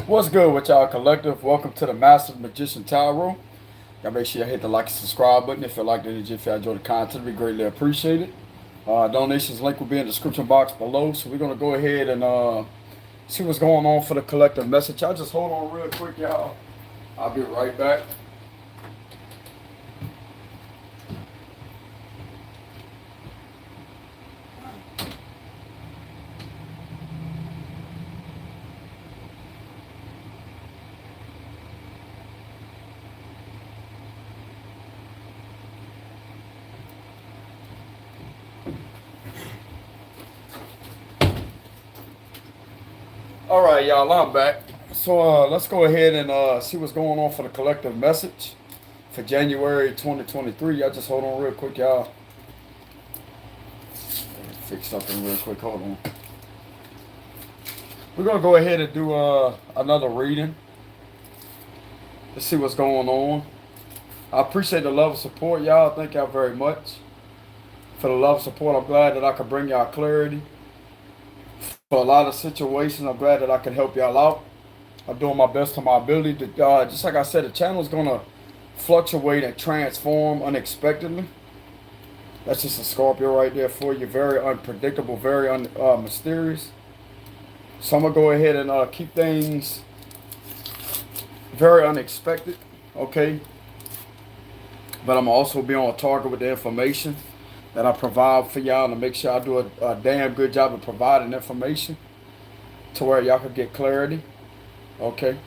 What's good with y'all collective? Welcome to the Master Magician Tarot. Y'all make sure you hit the like and subscribe button if you like the energy, if you enjoy the content, we greatly appreciate it. Donations link will be in the description box below. So we're gonna go ahead and see what's going on for the collective message. Y'all just hold on real quick, y'all. I'll be right back. All right, y'all, I'm back. So let's go ahead and see what's going on for the collective message for January 2023. Y'all just hold on real quick, y'all. Fix something real quick. Hold on. We're gonna go ahead and do another reading. Let's see what's going on. I appreciate the love and support, y'all. Thank y'all very much for the love and support. I'm glad that I could bring y'all clarity for a lot of situations. I'm glad that I can help y'all out. I'm doing my best to my ability to, just like I said, the channel is going to fluctuate and transform unexpectedly. That's just a Scorpio right there for you. Very unpredictable, very mysterious. So I'm going to go ahead and keep things very unexpected, okay? But I'm also be on target with the information that I provide for y'all to make sure I do a damn good job of providing information to where y'all can get clarity. Okay.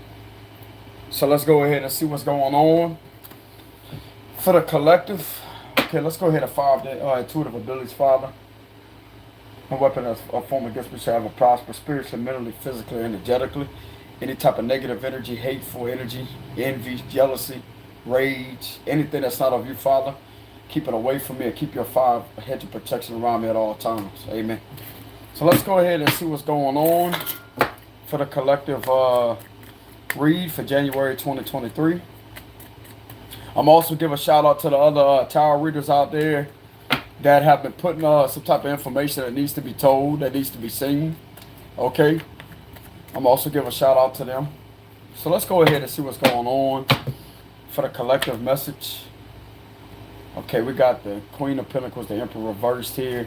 So let's go ahead and see what's going on for the collective. Okay, let's go ahead and fire the intuitive abilities, Father. No weapon that's formed against me shall have a prosper spiritually, mentally, physically, energetically. Any type of negative energy, hateful energy, envy, jealousy, rage, anything that's not of you, Father, keep it away from me and keep your fire hedge of protection around me at all times. Amen. So let's go ahead and see what's going on for the collective read for January 2023. I'm also give a shout out to the other tarot readers out there that have been putting some type of information that needs to be told, that needs to be seen. Okay. I'm also give a shout out to them. So let's go ahead and see what's going on for the collective message. Okay, we got the Queen of Pentacles, the Emperor reversed here.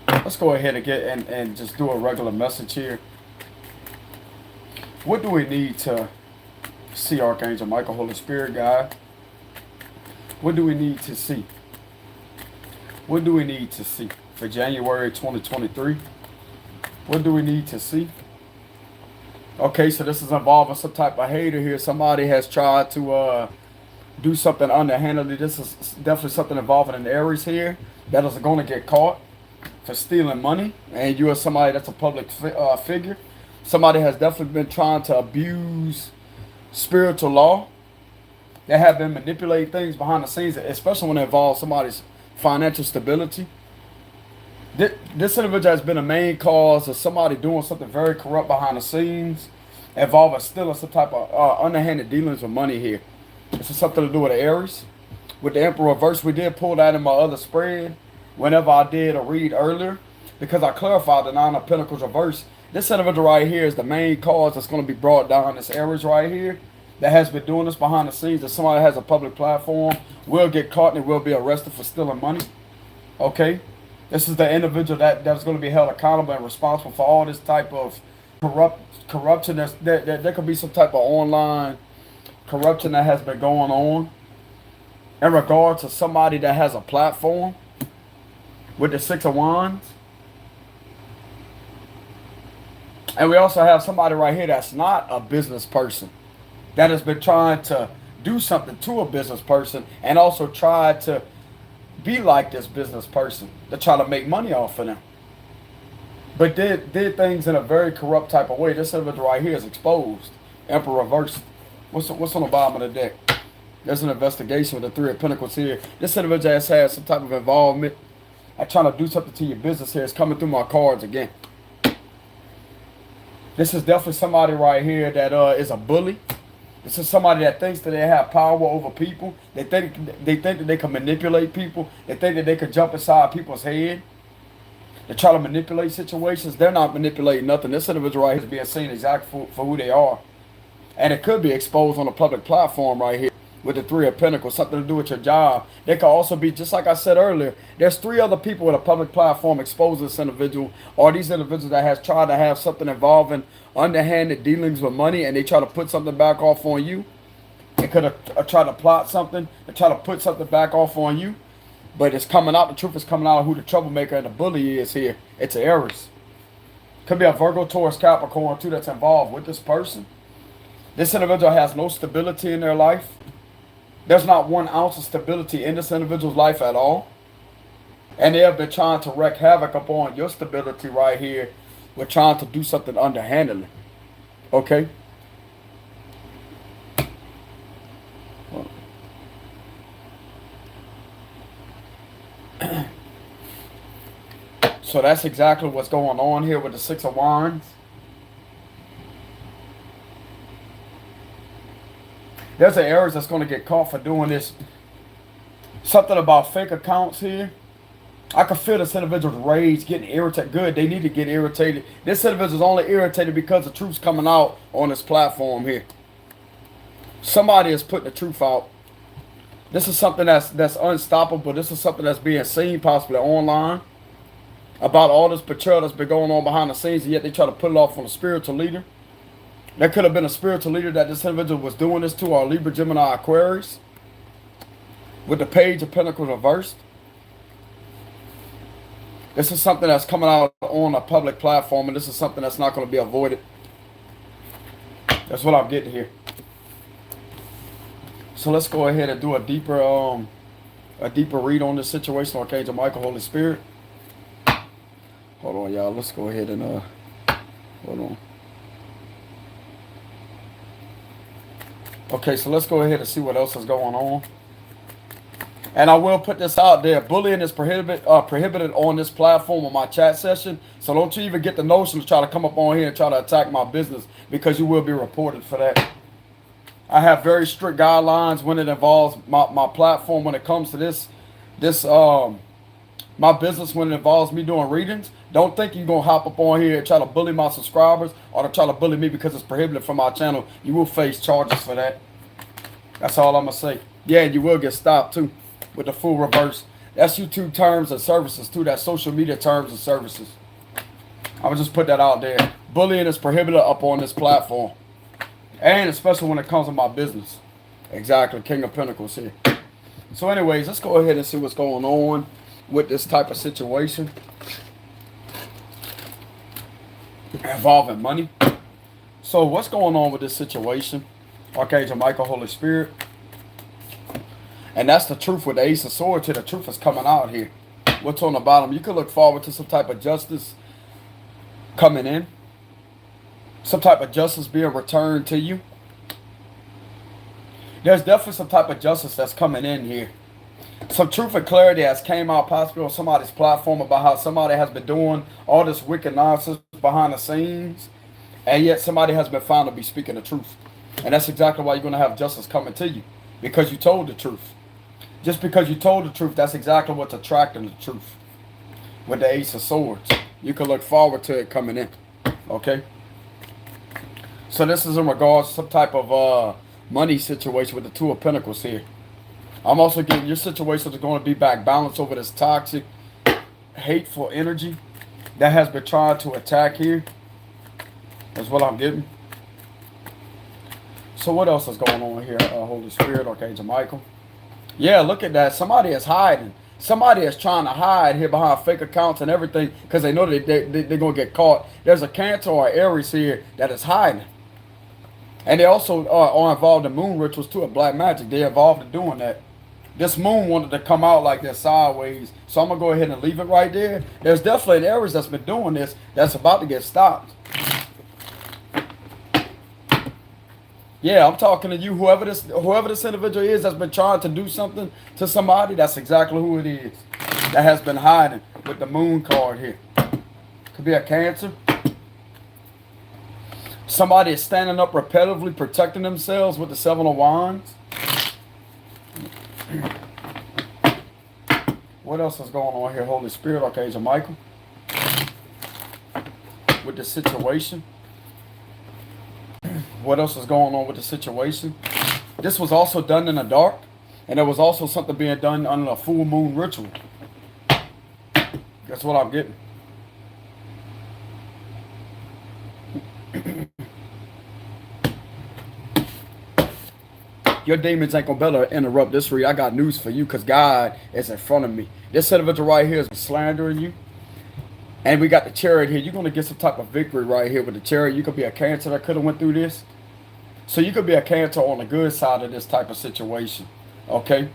Let's go ahead and get and just do a regular message here. What do we need to see, Archangel Michael, Holy Spirit, God? What do we need to see? What do we need to see for January 2023? What do we need to see? Okay, so this is involving some type of hater here. Somebody has tried to do something underhandedly. This is definitely something involving an Aries here that is going to get caught for stealing money. And you are somebody that's a public figure. Somebody has definitely been trying to abuse spiritual law. They have been manipulating things behind the scenes, especially when it involves somebody's financial stability. This individual has been a main cause of somebody doing something very corrupt behind the scenes, involving stealing some type of underhanded dealings with money here. This is something to do with the Aries. With the Emperor reverse, we did pull that in my other spread whenever I did a read earlier, because I clarified the Nine of Pentacles reverse. This individual right here is the main cause that's going to be brought down. This Aries right here that has been doing this behind the scenes, that somebody has a public platform, will get caught and will be arrested for stealing money. Okay? This is the individual that's going to be held accountable and responsible for all this type of corruption. There could be some type of online corruption that has been going on in regard to somebody that has a platform with the Six of Wands. And we also have somebody right here that's not a business person, that has been trying to do something to a business person and also tried to be like this business person to try to make money off of them, but did things in a very corrupt type of way. This individual right here is exposed. Emperor reversed. What's on the bottom of the deck? There's an investigation with the Three of Pentacles here. This individual has had some type of involvement. I'm trying to do something to your business here. It's coming through my cards again. This is definitely somebody right here that is a bully. This is somebody that thinks that they have power over people. They think that they can manipulate people. They think that they can jump inside people's head. They try to manipulate situations. They're not manipulating nothing. This individual right here is being seen exactly for who they are. And it could be exposed on a public platform right here with the Three of Pentacles, something to do with your job. There could also be, just like I said earlier, there's 3 other people with a public platform exposing this individual, or these individuals that has tried to have something involving underhanded dealings with money, and they try to put something back off on you. They could have tried to plot something and try to put something back off on you, but it's coming out, the truth is coming out of who the troublemaker and the bully is here. It's Aries. Could be a Virgo, Taurus, Capricorn too that's involved with this person. This individual has no stability in their life. There's not 1 ounce of stability in this individual's life at all. And they have been trying to wreak havoc upon your stability right here with trying to do something underhandedly. Okay? So that's exactly what's going on here with the 6 of Wands. There's an Aries that's going to get caught for doing this. Something about fake accounts here. I can feel this individual's rage, getting irritated. Good, they need to get irritated. This individual's only irritated because the truth's coming out on this platform here. Somebody is putting the truth out. This is something that's unstoppable. This is something that's being seen possibly online. About all this betrayal that's been going on behind the scenes, and yet they try to put it off on a spiritual leader. There could have been a spiritual leader that this individual was doing this to, or Libra, Gemini, Aquarius. With the Page of Pentacles reversed. This is something that's coming out on a public platform, and this is something that's not going to be avoided. That's what I'm getting here. So let's go ahead and do a deeper read on this situation. Archangel Michael, Holy Spirit. Hold on, y'all. Let's go ahead and hold on. Okay, so let's go ahead and see what else is going on. And I will put this out there. Bullying is prohibited on this platform on my chat session. So don't you even get the notion to try to come up on here and try to attack my business, because you will be reported for that. I have very strict guidelines when it involves my platform, when it comes to my business, when it involves me doing readings. Don't think you're going to hop up on here and try to bully my subscribers, or to try to bully me because it's prohibited from my channel. You will face charges for that. That's all I'm going to say. Yeah, you will get stopped too with the full reverse. That's YouTube terms and services too. That's social media terms and services. I would just put that out there. Bullying is prohibited up on this platform. And especially when it comes to my business. Exactly. King of Pentacles here. So anyways, let's go ahead and see what's going on with this type of situation involving money. So what's going on with this situation? Archangel Michael, Holy Spirit. And that's the truth with the Ace of Swords here. The truth is coming out here. What's on the bottom? You could look forward to some type of justice coming in. Some type of justice being returned to you. There's definitely some type of justice that's coming in here. Some truth and clarity has came out possibly on somebody's platform about how somebody has been doing all this wicked nonsense behind the scenes, and yet somebody has been found to be speaking the truth. And that's exactly why you're going to have justice coming to you, because you told the truth. Just because you told the truth, that's exactly what's attracting the truth. With the Ace of Swords, you can look forward to it coming in. Okay? So this is in regards to some type of money situation with the Two of Pentacles here. I'm also getting your situation is going to be back balanced over this toxic, hateful energy that has been trying to attack here. That's what I'm getting. So what else is going on here? Holy Spirit, Archangel Michael. Yeah, look at that. Somebody is hiding. Somebody is trying to hide here behind fake accounts and everything because they know they're going to get caught. There's a Cancer or Aries here that is hiding. And they also are involved in moon rituals too, of black magic. They're involved in doing that. This moon wanted to come out like this sideways. So I'm going to go ahead and leave it right there. There's definitely an Aries that's been doing this that's about to get stopped. Yeah, I'm talking to you. Whoever this individual is that's been trying to do something to somebody, that's exactly who it is. That has been hiding with the moon card here. Could be a Cancer. Somebody is standing up repetitively, protecting themselves with the Seven of Wands. What else is going on here? Holy Spirit, Archangel Michael. With the situation. What else is going on with the situation? This was also done in the dark. And there was also something being done under a full moon ritual. That's what I'm getting. Your demons ain't gonna better interrupt this read. I got news for you because God is in front of me. This individual right here is slandering you. And we got the Chariot here. You're going to get some type of victory right here with the Chariot. You could be a Cancer that could have went through this. So you could be a Cancer on the good side of this type of situation. Okay?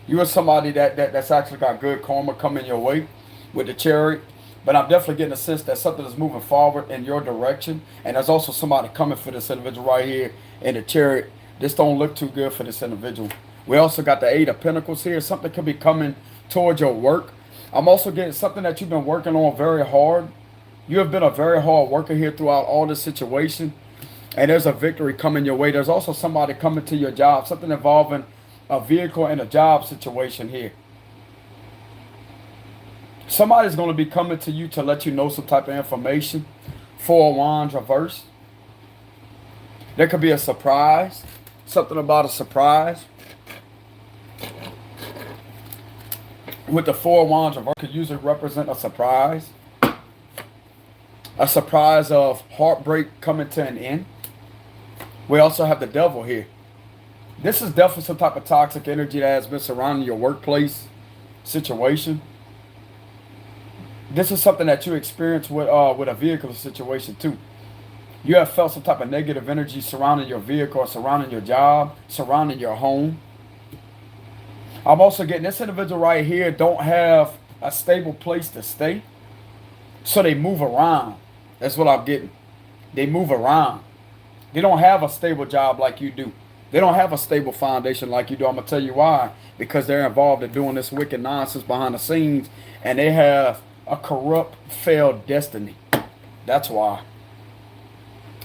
You are somebody that's actually got good karma coming your way with the Chariot. But I'm definitely getting a sense that something is moving forward in your direction. And there's also somebody coming for this individual right here in the Chariot. This don't look too good for this individual. We also got the Eight of Pentacles here. Something could be coming towards your work. I'm also getting something that you've been working on very hard. You have been a very hard worker here throughout all this situation. And there's a victory coming your way. There's also somebody coming to your job. Something involving a vehicle and a job situation here. Somebody's going to be coming to you to let you know some type of information. Four of Wands reversed. There could be a surprise. Something about a surprise. With the Four of Wands reversed, could usually represent a surprise. A surprise of heartbreak coming to an end. We also have the Devil here. This is definitely some type of toxic energy that has been surrounding your workplace situation. This is something that you experience with a vehicle situation too. You have felt some type of negative energy surrounding your vehicle, surrounding your job, surrounding your home. I'm also getting this individual right here don't have a stable place to stay. So they move around. That's what I'm getting. They move around. They don't have a stable job like you do. They don't have a stable foundation like you do. I'm going to tell you why. Because they're involved in doing this wicked nonsense behind the scenes. And they have a corrupt, failed destiny. That's why.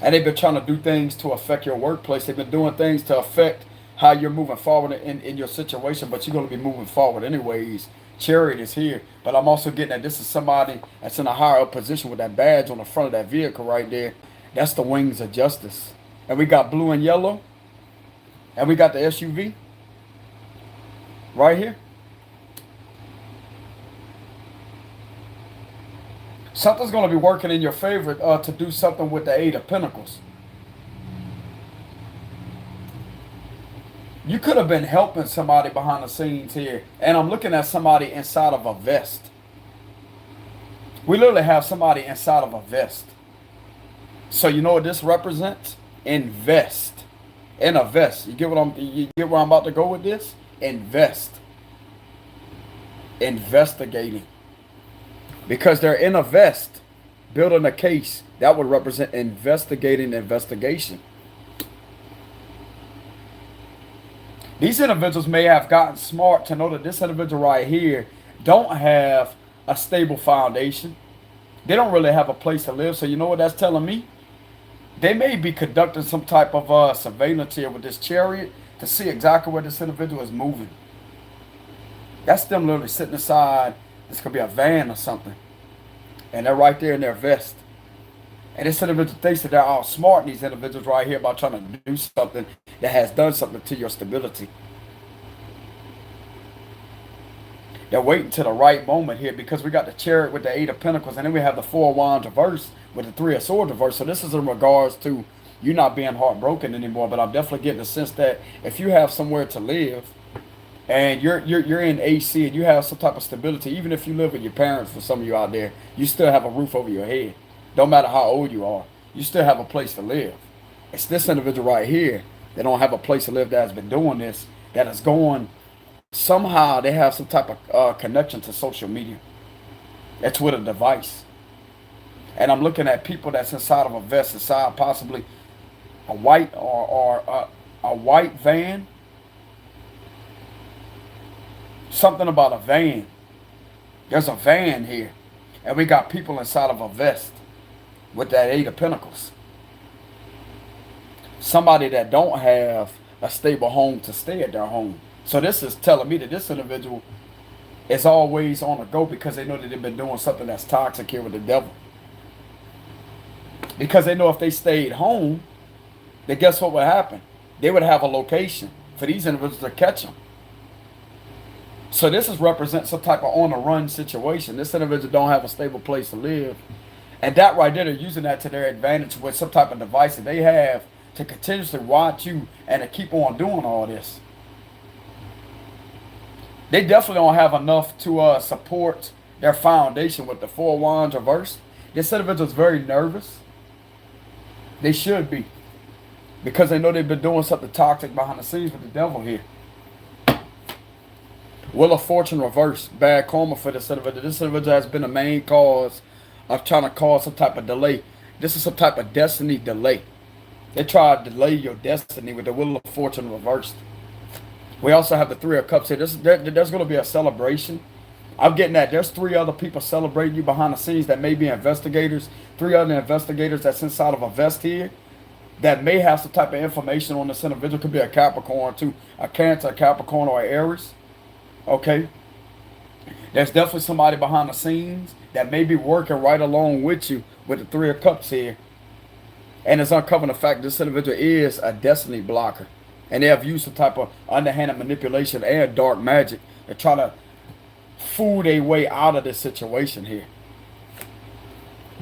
And they've been trying to do things to affect your workplace. They've been doing things to affect how you're moving forward in your situation, but you're going to be moving forward anyways. Chariot is here, but I'm also getting that this is somebody that's in a higher up position with that badge on the front of that vehicle right there. That's the wings of justice. And we got blue and yellow, and we got the SUV right here. Something's going to be working in your favor to do something with the Eight of Pentacles. You could have been helping somebody behind the scenes here. And I'm looking at somebody inside of a vest. We literally have somebody inside of a vest. So you know what this represents? Invest. In a vest. You get where I'm about to go with this? Invest. Investigating. Because they're in a vest. Building a case. That would represent investigating investigation. These individuals may have gotten smart to know that this individual right here don't have a stable foundation. They don't really have a place to live. So you know what that's telling me? They may be conducting some type of surveillance here with this Chariot to see exactly where this individual is moving. That's them literally sitting aside. This could be a van or something. And they're right there in their vest. And this individual thinks that they're all smart, these individuals right here, about trying to do something that has done something to your stability. They're waiting to the right moment here because we got the Chariot with the Eight of Pentacles, and then we have the Four of Wands reverse with the Three of Swords reverse. So this is in regards to you not being heartbroken anymore. But I'm definitely getting the sense that if you have somewhere to live and you're in AC and you have some type of stability, even if you live with your parents, for some of you out there, you still have a roof over your head. Don't matter how old you are, you still have a place to live. It's this individual right here that don't have a place to live that has been doing this, that is going, somehow they have some type of connection to social media. That's with a device. And I'm looking at people that's inside of a vest, inside possibly a white or a white van. Something about a van. There's a van here. And we got people inside of a vest with that Eight of Pentacles. Somebody that don't have a stable home to stay at their home. So this is telling me that this individual is always on the go because they know that they've been doing something that's toxic here with the devil. Because they know if they stayed home, then guess what would happen? They would have a location for these individuals to catch them. So this is represent some type of on the run situation. This individual don't have a stable place to live. And that right there, they're using that to their advantage with some type of device that they have to continuously watch you and to keep on doing all this. They definitely don't have enough to support their foundation with the 4 of Wands reversed. This individual is very nervous. They should be. Because they know they've been doing something toxic behind the scenes with the devil here. Wheel of Fortune reversed. Bad karma for this individual. This individual has been the main cause of trying to cause some type of delay. This is some type of destiny delay. They try to delay your destiny with the Wheel of Fortune reversed. We also have the 3 of Cups here. There's going to be a celebration. I'm getting that. There's 3 other people celebrating you behind the scenes that may be investigators. 3 other investigators that's inside of a vest here that may have some type of information on this individual. Could be a Capricorn too. A Cancer, a Capricorn, or an Aries. Okay. There's definitely somebody behind the scenes that may be working right along with you with the 3 of Cups here. And it's uncovering the fact this individual is a destiny blocker. And they have used some type of underhanded manipulation and dark magic to try to fool their way out of this situation here.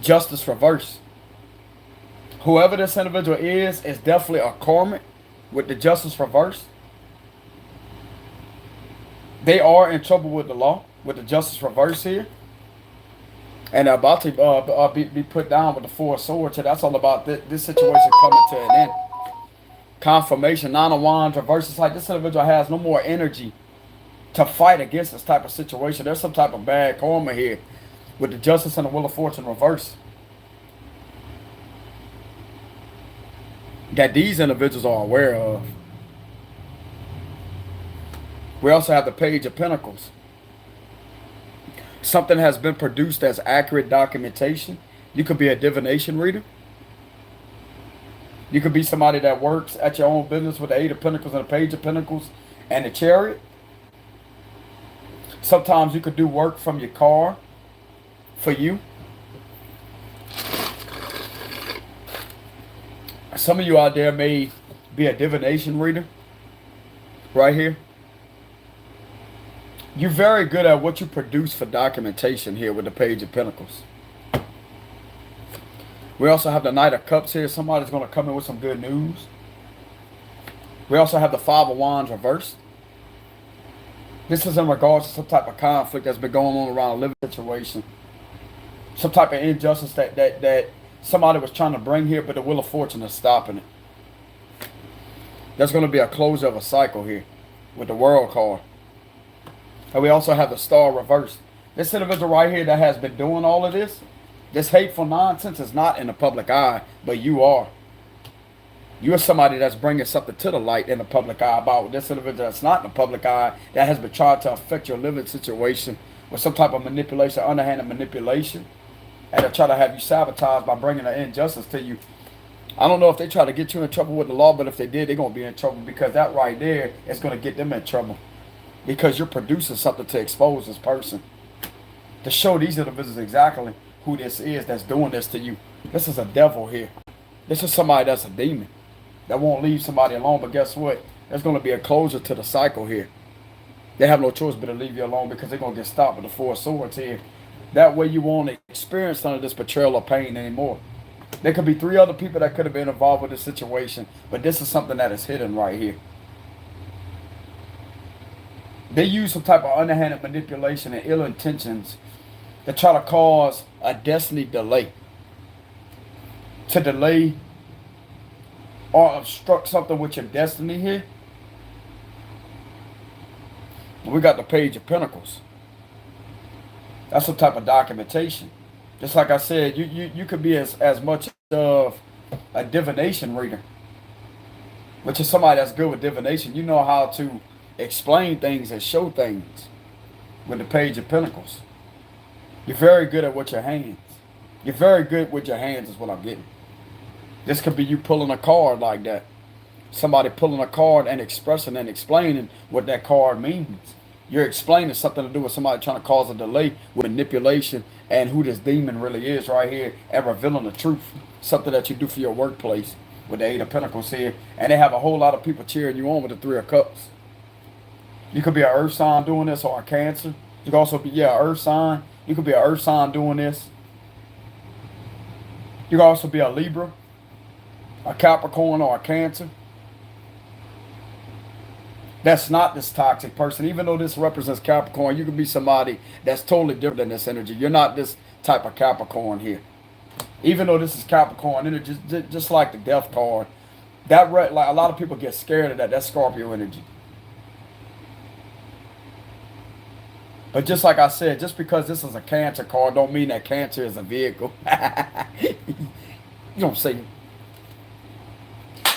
Justice reverse. Whoever this individual is definitely a karmic with the Justice reverse. They are in trouble with the law with the Justice reverse here. And they're about to be put down with the 4 of Swords. So that's all about this situation coming to an end. Confirmation, 9 of Wands reverse. It's like this individual has no more energy to fight against this type of situation. There's some type of bad karma here with the Justice and the Wheel of Fortune reverse that these individuals are aware of. We also have the Page of Pentacles. Something has been produced as accurate documentation. You could be a divination reader. You could be somebody that works at your own business with the 8 of Pentacles and the Page of Pentacles and the Chariot. Sometimes you could do work from your car for you. Some of you out there may be a divination reader right here. You're very good at what you produce for documentation here with the Page of Pentacles. We also have the Knight of Cups here. Somebody's going to come in with some good news. We also have the 5 of Wands reversed. This is in regards to some type of conflict that's been going on around a living situation. Some type of injustice that somebody was trying to bring here, but the Wheel of Fortune is stopping it. There's going to be a closure of a cycle here with the World card. And we also have the Star reversed. This individual right here that has been doing all of this hateful nonsense is not in the public eye, but you are. You're somebody that's bringing something to the light in the public eye about this individual that's not in the public eye that has been trying to affect your living situation with some type of manipulation, underhanded manipulation, and to try to have you sabotaged by bringing an injustice to you. I don't know if they try to get you in trouble with the law, but if they did, they're going to be in trouble because that right there is going to get them in trouble because you're producing something to expose this person, to show these individuals exactly who this is that's doing this to you. This is a devil here. This is somebody that's a demon that won't leave somebody alone. But guess what? There's going to be a closure to the cycle here. They have no choice but to leave you alone because they're going to get stopped with the 4 of Swords here. That way you won't experience none of this betrayal or pain anymore. There could be 3 other people that could have been involved with this situation, but this is something that is hidden right here. They use some type of underhanded manipulation and ill intentions to try to cause a destiny delay. To delay or obstruct something with your destiny here. We got the Page of Pentacles. That's some type of documentation. Just like I said, you could be as much of a divination reader, which is somebody that's good with divination. You know how to explain things and show things with the Page of Pentacles. You're very good at what your hands. You're very good with your hands is what I'm getting. This could be you pulling a card like that. Somebody pulling a card and expressing and explaining what that card means. You're explaining something to do with somebody trying to cause a delay with manipulation and who this demon really is right here and revealing the truth. Something that you do for your workplace with the Eight of Pentacles here. And they have a whole lot of people cheering you on with the Three of Cups. You could be an earth sign doing this, or a Cancer. You could also be, yeah, earth sign. You could be an earth sign doing this. You could also be a Libra, a Capricorn, or a Cancer. That's not this toxic person. Even though this represents Capricorn, you could be somebody that's totally different than this energy. You're not this type of Capricorn here. Even though this is Capricorn energy, just like the Death card, that like a lot of people get scared of that. That's Scorpio energy. But just like I said, just because this is a Cancer card don't mean that Cancer is a vehicle. You don't say it.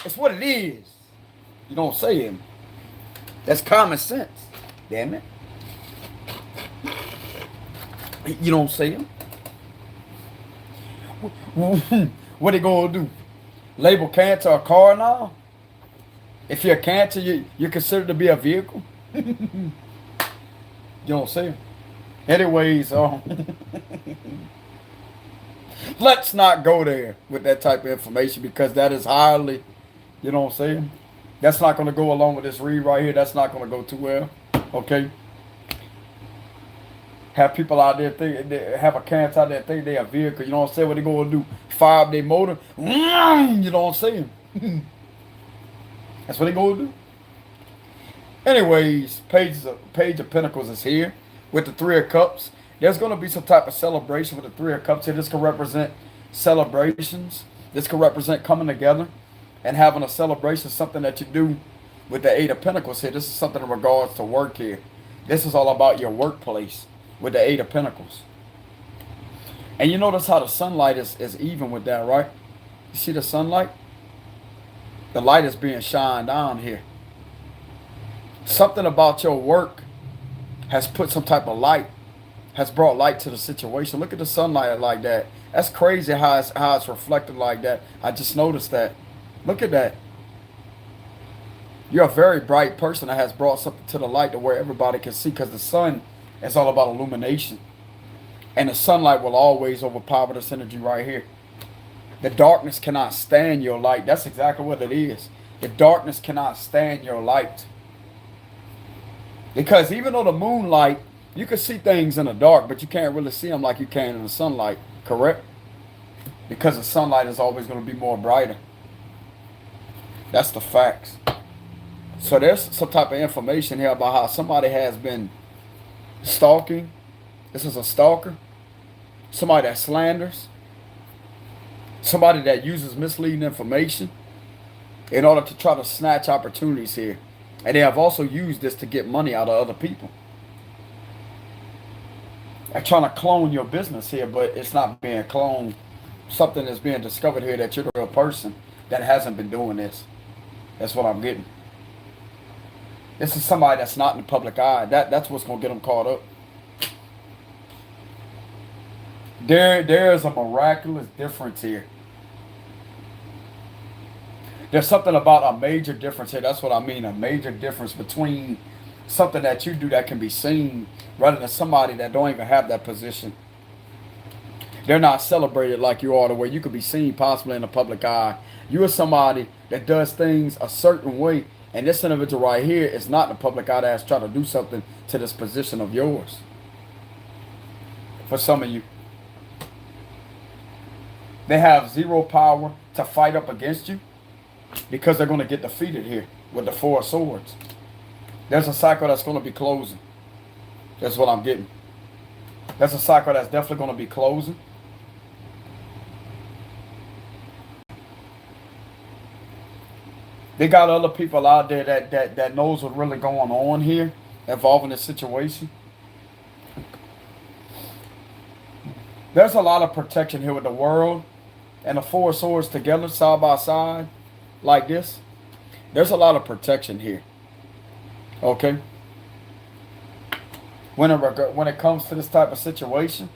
It's what it is. You don't say it. That's common sense. Damn it. You don't say it. What they gonna do? Label Cancer a car now? If you're a Cancer, you're considered to be a vehicle? You don't say it. Anyways, let's not go there with that type of information, because that is highly, you know what I'm saying? That's not going to go along with this read right here. That's not going to go too well. Okay? Have people out there think, have a Cancer out there think they're a vehicle. You know what I'm saying? What they going to do? Fire up their motor? You know what I'm saying? That's what they going to do. Anyways, Page of Pentacles is here with the Three of Cups. There's going to be some type of celebration with the Three of Cups here. This could represent celebrations. This could represent coming together and having a celebration, something that you do with the Eight of Pentacles here. This is something in regards to work here. This is all about your workplace with the Eight of Pentacles. And you notice how the sunlight is even with that, right? You see the sunlight? The light is being shined down here. Something about your work has put some type of light, has brought light to the situation. Look at the sunlight like that. That's crazy how it's reflected like that. I just noticed that. Look at that. You're a very bright person that has brought something to the light to where everybody can see, because the sun is all about illumination. And the sunlight will always overpower this energy right here. The darkness cannot stand your light. That's exactly what it is. The darkness cannot stand your light. Because even though the moonlight, you can see things in the dark, but you can't really see them like you can in the sunlight, correct? Because the sunlight is always going to be more brighter. That's the facts. So there's some type of information here about how somebody has been stalking. This is a stalker. Somebody that slanders. Somebody that uses misleading information in order to try to snatch opportunities here. And they have also used this to get money out of other people. They're trying to clone your business here, but it's not being cloned. Something is being discovered here that you're the real person that hasn't been doing this. That's what I'm getting. This is somebody that's not in the public eye. That's what's going to get them caught up. There is a miraculous difference here. There's something about a major difference here. That's what I mean. A major difference between something that you do that can be seen rather than somebody that don't even have that position. They're not celebrated like you are, the way you could be seen possibly in the public eye. You are somebody that does things a certain way, and this individual right here is not in the public eye that's trying to do something to this position of yours. For some of you, they have zero power to fight up against you because they're going to get defeated here with the Four of Swords. There's a cycle that's going to be closing. That's what I'm getting. That's a cycle that's definitely going to be closing. They got other people out there that knows what's really going on here, involving this situation. There's a lot of protection here with the World and the Four of Swords together, side by side, like this. There's a lot of protection here. Okay? When it comes to this type of situation.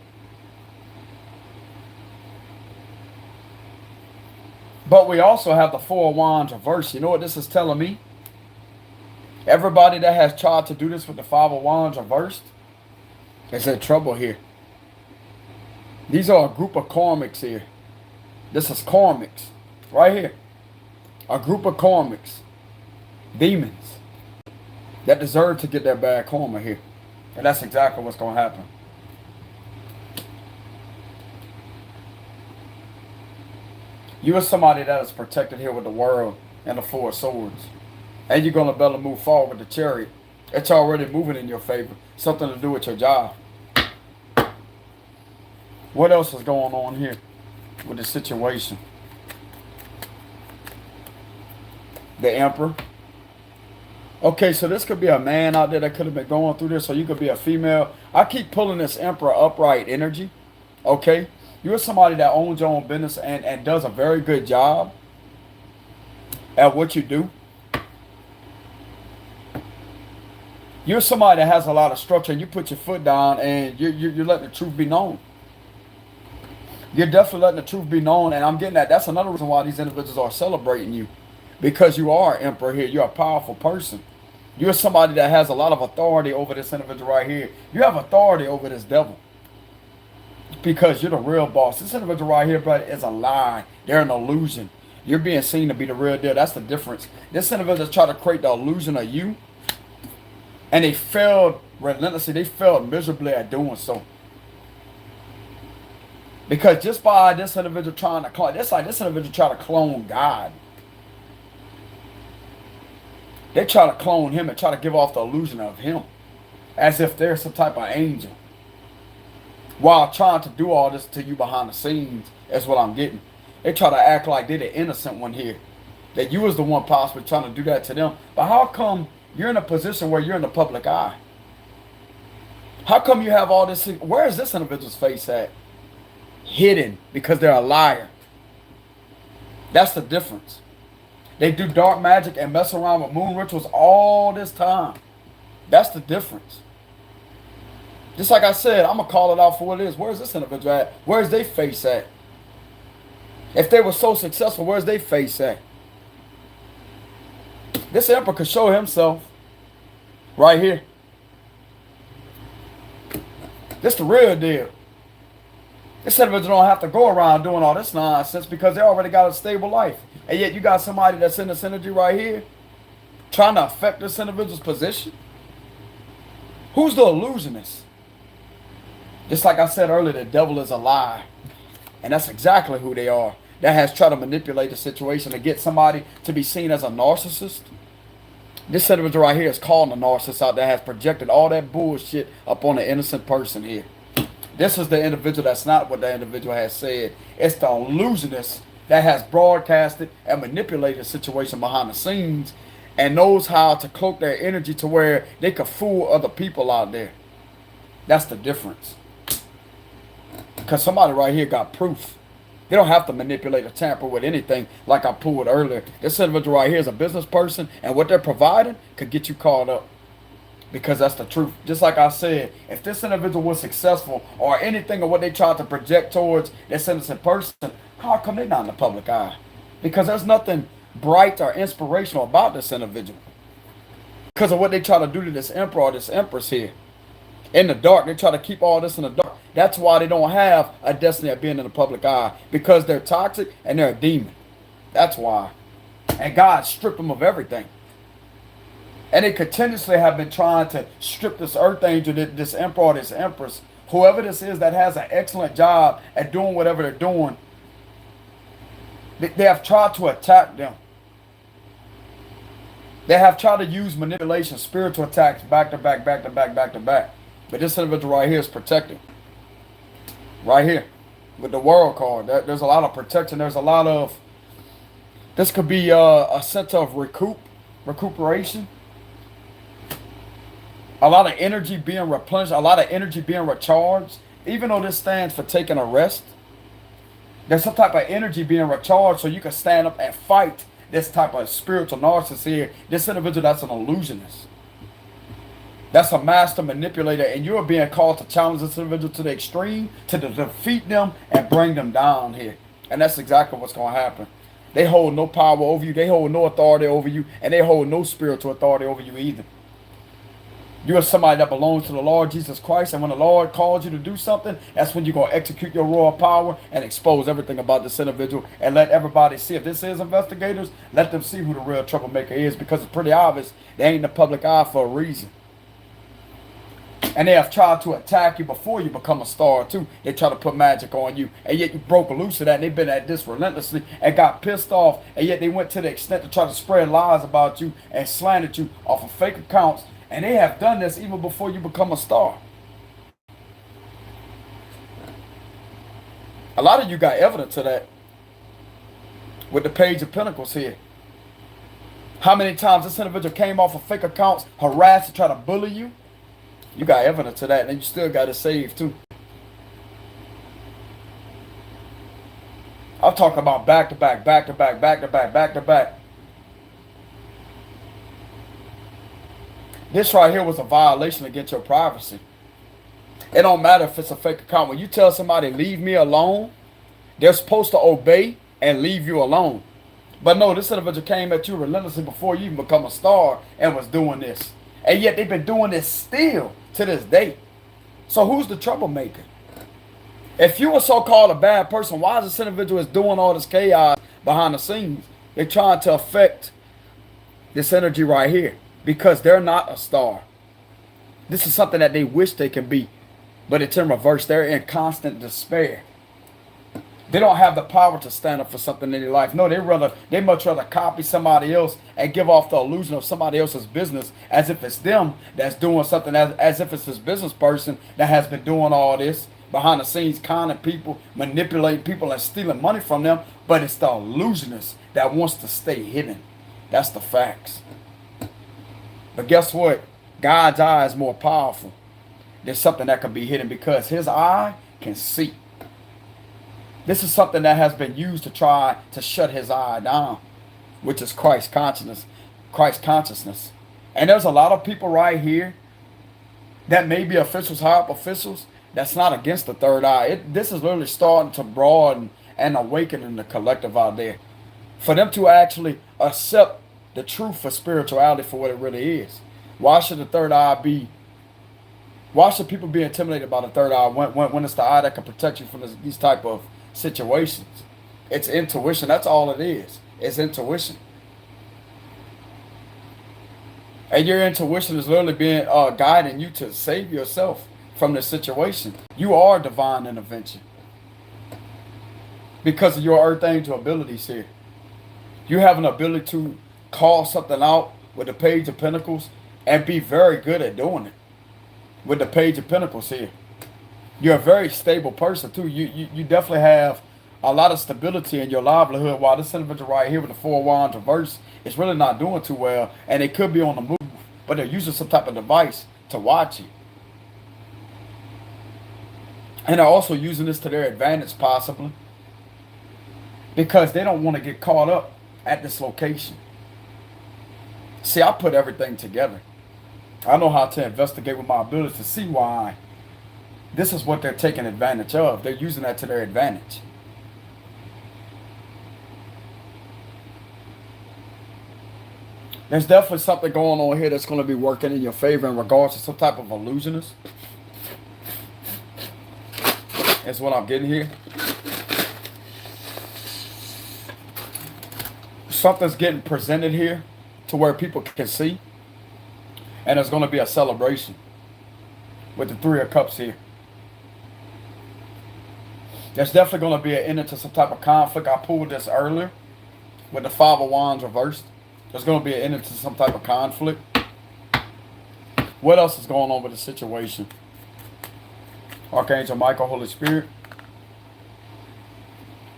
But we also have the Four of Wands reversed. You know what this is telling me? Everybody that has tried to do this with the Five of Wands reversed is in trouble here. These are a group of karmics here. This is karmics right here. A group of karmics, demons, that deserve to get their bad karma here. And that's exactly what's going to happen. You are somebody that is protected here with the world and the Four of Swords. And you're going to be able to move forward with the Chariot. It's already moving in your favor. Something to do with your job. What else is going on here with the situation? The Emperor. Okay, so this could be a man out there that could have been going through this, or you could be a female. I keep pulling this Emperor upright energy. Okay? You're somebody that owns your own business and does a very good job at what you do. You're somebody that has a lot of structure, and you put your foot down and you're letting the truth be known. You're definitely letting the truth be known, and I'm getting that. That's another reason why these individuals are celebrating you. Because you are an emperor here. You're a powerful person. You're somebody that has a lot of authority over this individual right here. You have authority over this devil. Because you're the real boss. This individual right here, brother, is a lie. They're an illusion. You're being seen to be the real deal. That's the difference. This individual trying to create the illusion of you. And they failed relentlessly. They failed miserably at doing so. Because just by this individual trying to clone, it's like this individual trying to clone God. They try to clone him and try to give off the illusion of him. As if they're some type of angel. While trying to do all this to you behind the scenes, is what I'm getting. They try to act like they're the innocent one here. That you was the one possibly trying to do that to them. But how come you're in a position where you're in the public eye? How come you have all this? Where is this individual's face at? Hidden, because they're a liar. That's the difference. They do dark magic and mess around with moon rituals all this time. That's the difference. Just like I said, I'm going to call it out for what it is. Where's this individual at? Where's their face at? If they were so successful, where's their face at? This emperor could show himself right here. This the real deal. This individual don't have to go around doing all this nonsense because they already got a stable life. And yet you got somebody that's in this energy right here trying to affect this individual's position. Who's the illusionist? Just like I said earlier, the devil is a lie. And that's exactly who they are. That has tried to manipulate the situation to get somebody to be seen as a narcissist. This individual right here is called a narcissist out there, has projected all that bullshit up on the innocent person here. This is the individual that's not what the individual has said. It's the illusionist that has broadcasted and manipulated the situation behind the scenes and knows how to cloak their energy to where they can fool other people out there. That's the difference. Because somebody right here got proof. They don't have to manipulate or tamper with anything like I pulled earlier. This individual right here is a business person, and what they're providing could get you caught up. Because that's the truth. Just like I said, if this individual was successful or anything of what they tried to project towards this innocent person, how come they're not in the public eye? Because there's nothing bright or inspirational about this individual. Because of what they try to do to this emperor or this empress here. In the dark, they try to keep all this in the dark. That's why they don't have a destiny of being in the public eye. Because they're toxic and they're a demon. That's why. And God stripped them of everything. And they continuously have been trying to strip this earth angel, this emperor or this empress, whoever this is that has an excellent job at doing whatever they're doing. They have tried to attack them. They have tried to use manipulation, spiritual attacks, back to back, back to back, back to back. But this individual right here is protected. Right here. With the world card. There's a lot of protection. There's a lot of... This could be a center of recuperation. A lot of energy being replenished. A lot of energy being recharged. Even though this stands for taking a rest. There's some type of energy being recharged so you can stand up and fight this type of spiritual narcissist here. This individual that's an illusionist. That's a master manipulator, and you're being called to challenge this individual to the extreme, to defeat them and bring them down here. And that's exactly what's going to happen. They hold no power over you. They hold no authority over you, and they hold no spiritual authority over you either. You are somebody that belongs to the Lord Jesus Christ, and when the Lord calls you to do something, that's when you're going to execute your raw power and expose everything about this individual and let everybody see. If this is investigators, let them see who the real troublemaker is, because it's pretty obvious they ain't in the public eye for a reason. And they have tried to attack you before you become a star too. They try to put magic on you, and yet you broke loose of that, and they've been at this relentlessly and got pissed off, and yet they went to the extent to try to spread lies about you and slandered you off of fake accounts. And they have done this even before you become a star. A lot of you got evidence of that with the Page of Pentacles here. How many times this individual came off of fake accounts, harassed, and try to bully you? You got evidence of that, and you still got it saved too. I'm talking about back to back, back to back, back to back, back to back. This right here was a violation against your privacy. It don't matter if it's a fake account. When you tell somebody, leave me alone, they're supposed to obey and leave you alone. But no, this individual came at you relentlessly before you even become a star and was doing this. And yet they've been doing this still to this day. So who's the troublemaker? If you were so-called a bad person, why is this individual is doing all this chaos behind the scenes? They're trying to affect this energy right here, because they're not a star. This is something that they wish they can be, but it's in reverse. They're in constant despair. They don't have the power to stand up for something in their life. No, they much rather copy somebody else and give off the illusion of somebody else's business as if it's them that's doing something, as if it's this business person that has been doing all this behind the scenes, conning people, manipulating people, and stealing money from them. But it's the illusionist that wants to stay hidden. That's the facts. But guess what? God's eye is more powerful. There's something that can be hidden because his eye can see. This is something that has been used to try to shut his eye down, which is Christ consciousness. Christ consciousness. And there's a lot of people right here that may be officials, high up officials, that's not against the third eye. This is literally starting to broaden and awaken in the collective out there. For them to actually accept the truth for spirituality for what it really is. Why should the third eye be? Why should people be intimidated by the third eye when it's the eye that can protect you from these type of situations? It's intuition. That's all it is. It's intuition. And your intuition is literally being guiding you to save yourself from the situation. You are divine intervention because of your earth angel abilities here. You have an ability to call something out with the Page of Pentacles and be very good at doing it with the Page of Pentacles here. You're a very stable person too. You definitely have a lot of stability in your livelihood, while this individual right here with the Four of Wands reverse is really not doing too well, and they could be on the move, but they're using some type of device to watch you. And they're also using this to their advantage possibly, because they don't want to get caught up at this location. See, I put everything together. I know how to investigate with my ability to see why this is what they're taking advantage of. They're using that to their advantage. There's definitely something going on here that's going to be working in your favor in regards to some type of illusionist. That's what I'm getting here. Something's getting presented here to where people can see. And it's going to be a celebration with the Three of Cups here. There's definitely going to be an end to some type of conflict. I pulled this earlier with the Five of Wands reversed. There's going to be an end to some type of conflict. What else is going on with the situation? Archangel Michael, Holy Spirit.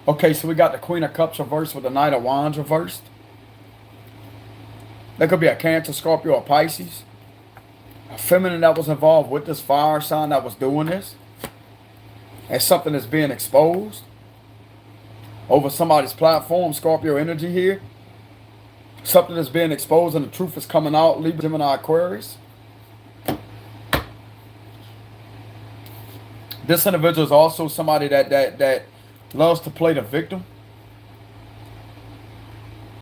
Okay, so we got the Queen of Cups reversed with the Knight of Wands reversed. There could be a Cancer, Scorpio, or Pisces. A feminine that was involved with this fire sign that was doing this. And something that's being exposed over somebody's platform. Scorpio energy here. Something that's being exposed and the truth is coming out. Libra, Gemini, Aquarius. This individual is also somebody that loves to play the victim.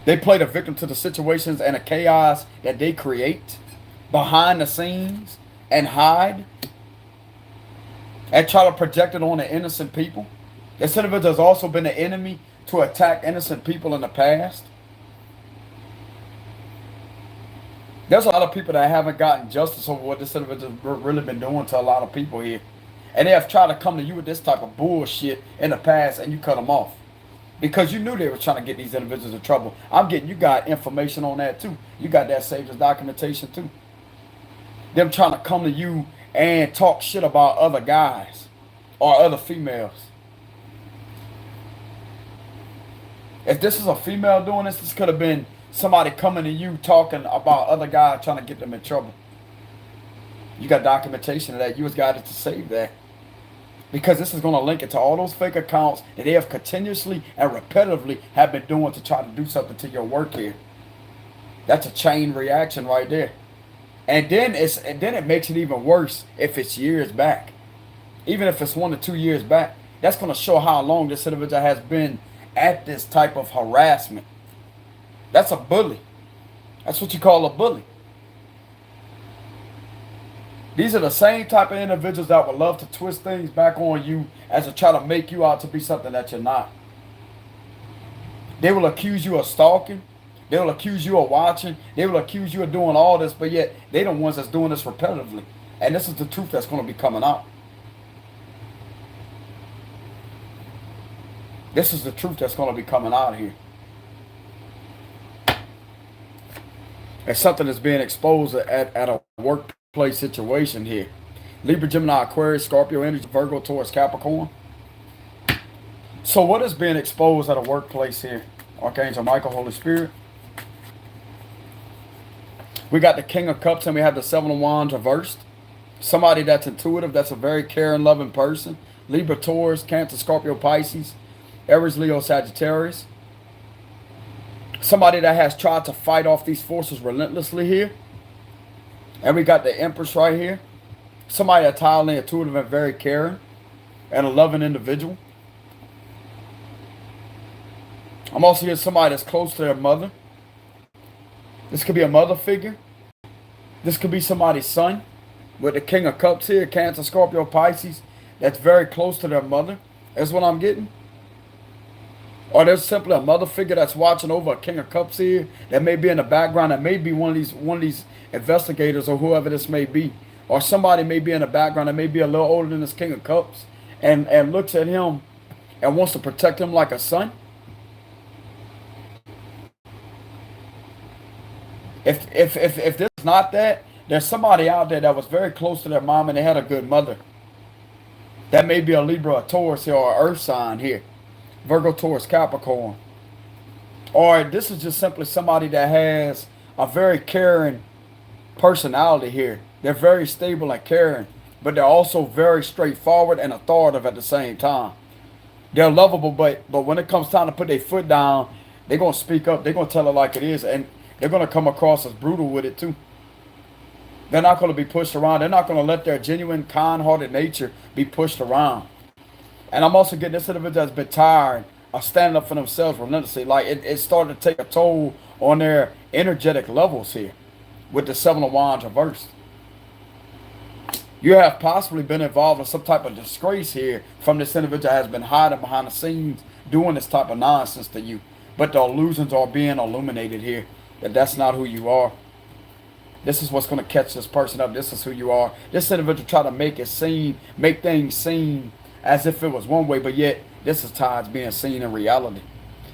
They play the victim to the situations and the chaos that they create behind the scenes and hide and try to project it on the innocent people. This individual has also been an enemy to attack innocent people in the past. There's a lot of people that haven't gotten justice over what this individual has really been doing to a lot of people here. And they have tried to come to you with this type of bullshit in the past, and you cut them off. Because you knew they were trying to get these individuals in trouble. You got information on that too. You got that saved as documentation too. Them trying to come to you and talk shit about other guys or other females. If this is a female doing this could have been somebody coming to you talking about other guys trying to get them in trouble. You got documentation of that. You was guided to save that. Because this is going to link it to all those fake accounts that they have continuously and repetitively have been doing to try to do something to your work here. That's a chain reaction right there. And then it makes it even worse if it's years back. Even if it's 1 to 2 years back. That's going to show how long this individual has been at this type of harassment. That's a bully. That's what you call a bully. These are the same type of individuals that would love to twist things back on you as to try to make you out to be something that you're not. They will accuse you of stalking. They will accuse you of watching. They will accuse you of doing all this, but yet they're the ones that's doing this repetitively. And this is the truth that's going to be coming out. This is the truth that's going to be coming out here. And something that's being exposed at a workplace situation here. Libra, Gemini, Aquarius, Scorpio energy, Virgo, Taurus, Capricorn. So what is being exposed at a workplace here? Archangel Michael, Holy Spirit. We got the King of Cups and we have the Seven of Wands reversed. Somebody that's intuitive, that's a very caring, loving person. Libra, Taurus, Cancer, Scorpio, Pisces, Aries, Leo, Sagittarius. Somebody that has tried to fight off these forces relentlessly here. And we got the Empress right here. Somebody that's highly intuitive and very caring and a loving individual. I'm also hearing somebody that's close to their mother. This could be a mother figure. This could be somebody's son. With the King of Cups here, Cancer, Scorpio, Pisces. That's very close to their mother. That's what I'm getting. Or there's simply a mother figure that's watching over a King of Cups here. That may be in the background. That may be one of these investigators or whoever this may be. Or somebody may be in the background that may be a little older than this King of Cups. And looks at him and wants to protect him like a son. If this is not that, there's somebody out there that was very close to their mom and they had a good mother. That may be a Libra, a Taurus here, or an Earth sign here. Virgo, Taurus, Capricorn. Or this is just simply somebody that has a very caring personality here. They're very stable and caring, but they're also very straightforward and authoritative at the same time. They're lovable, but when it comes time to put their foot down, they're going to speak up. They're going to tell it like it is, and they're going to come across as brutal with it too. They're not going to be pushed around. They're not going to let their genuine, kind-hearted nature be pushed around. And I'm also getting this individual that's been tired of standing up for themselves relentlessly. Like it started to take a toll on their energetic levels here with the Seven of Wands reversed. You have possibly been involved in some type of disgrace here from this individual that has been hiding behind the scenes doing this type of nonsense to you. But the illusions are being illuminated here. That's not who you are. This is what's going to catch this person up. This is who you are. This individual try to make things seem as if it was one way, but yet this is how it's being seen in reality.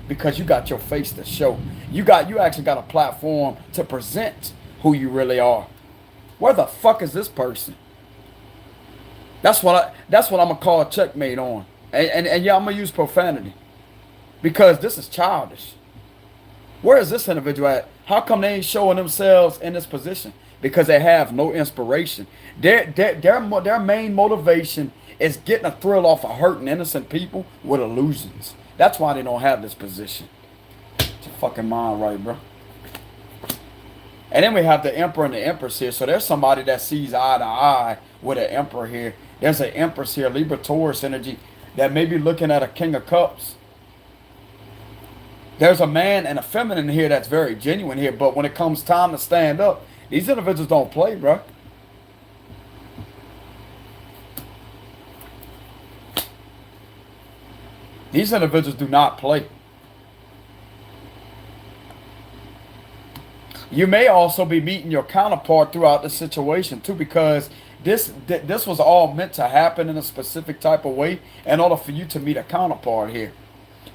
Because you got your face to show. You actually got a platform to present who you really are. Where the fuck is this person? That's what I'm gonna call a checkmate on. And yeah, I'm gonna use profanity. Because this is childish. Where is this individual at? How come they ain't showing themselves in this position? Because they have no inspiration. Their main motivation is getting a thrill off of hurting innocent people with illusions. That's why they don't have this position. Get your fucking mind right, bro. And then we have the Emperor and the Empress here. So there's somebody that sees eye to eye with an Emperor here. There's an Empress here, Libra Taurus energy, that may be looking at a King of Cups. There's a man and a feminine here that's very genuine here, but when it comes time to stand up, These individuals don't play, bro. These individuals do not play. You may also be meeting your counterpart throughout the situation too, because this was all meant to happen in a specific type of way in order for you to meet a counterpart here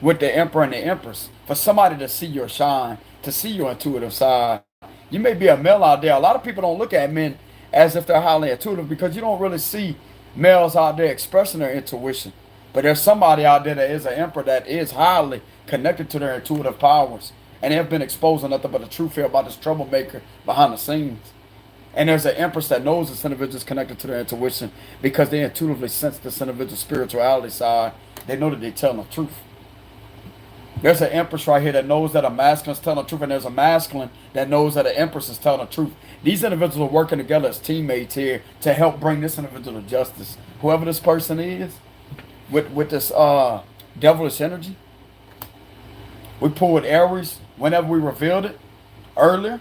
with the Emperor and the Empress. For somebody to see your shine, to see your intuitive side. You may be a male out there. A lot of people don't look at men as if they're highly intuitive because you don't really see males out there expressing their intuition. But there's somebody out there that is an emperor that is highly connected to their intuitive powers. And they have been exposing nothing but the truth here about this troublemaker behind the scenes. And there's an empress that knows this individual is connected to their intuition because they intuitively sense this individual's spirituality side. They know that they're telling the truth. There's an empress right here that knows that a masculine is telling the truth, and there's a masculine that knows that an empress is telling the truth. These individuals are working together as teammates here to help bring this individual to justice. Whoever this person is, with this devilish energy. We pulled Aries whenever we revealed it earlier.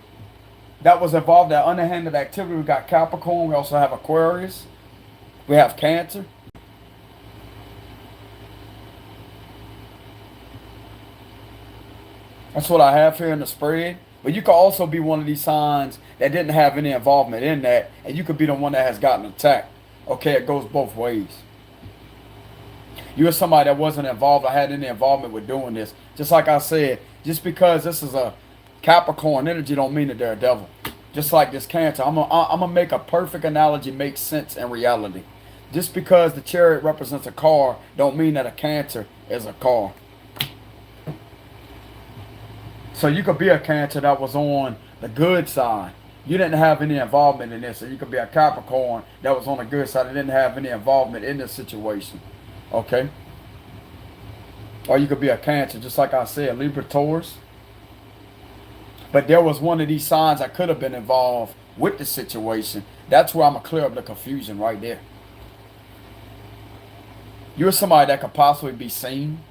That was involved in underhanded activity. We got Capricorn. We also have Aquarius. We have Cancer. That's what I have here in the spread. But you could also be one of these signs that didn't have any involvement in that, and you could be the one that has gotten attacked. Okay, it goes both ways. You're somebody that wasn't involved or had any involvement with doing this. Just like I said, just because this is a Capricorn energy don't mean that they're a devil. Just like this Cancer. I'm gonna make a perfect analogy make sense in reality. Just because the Chariot represents a car don't mean that a Cancer is a car. So you could be a Cancer that was on the good side. You didn't have any involvement in this. So you could be a Capricorn that was on the good side and didn't have any involvement in this situation. Okay? Or you could be a Cancer, just like I said, Libra, Taurus. But there was one of these signs that could have been involved with the situation. That's where I'm going to clear up the confusion right there. You're somebody that could possibly be seen.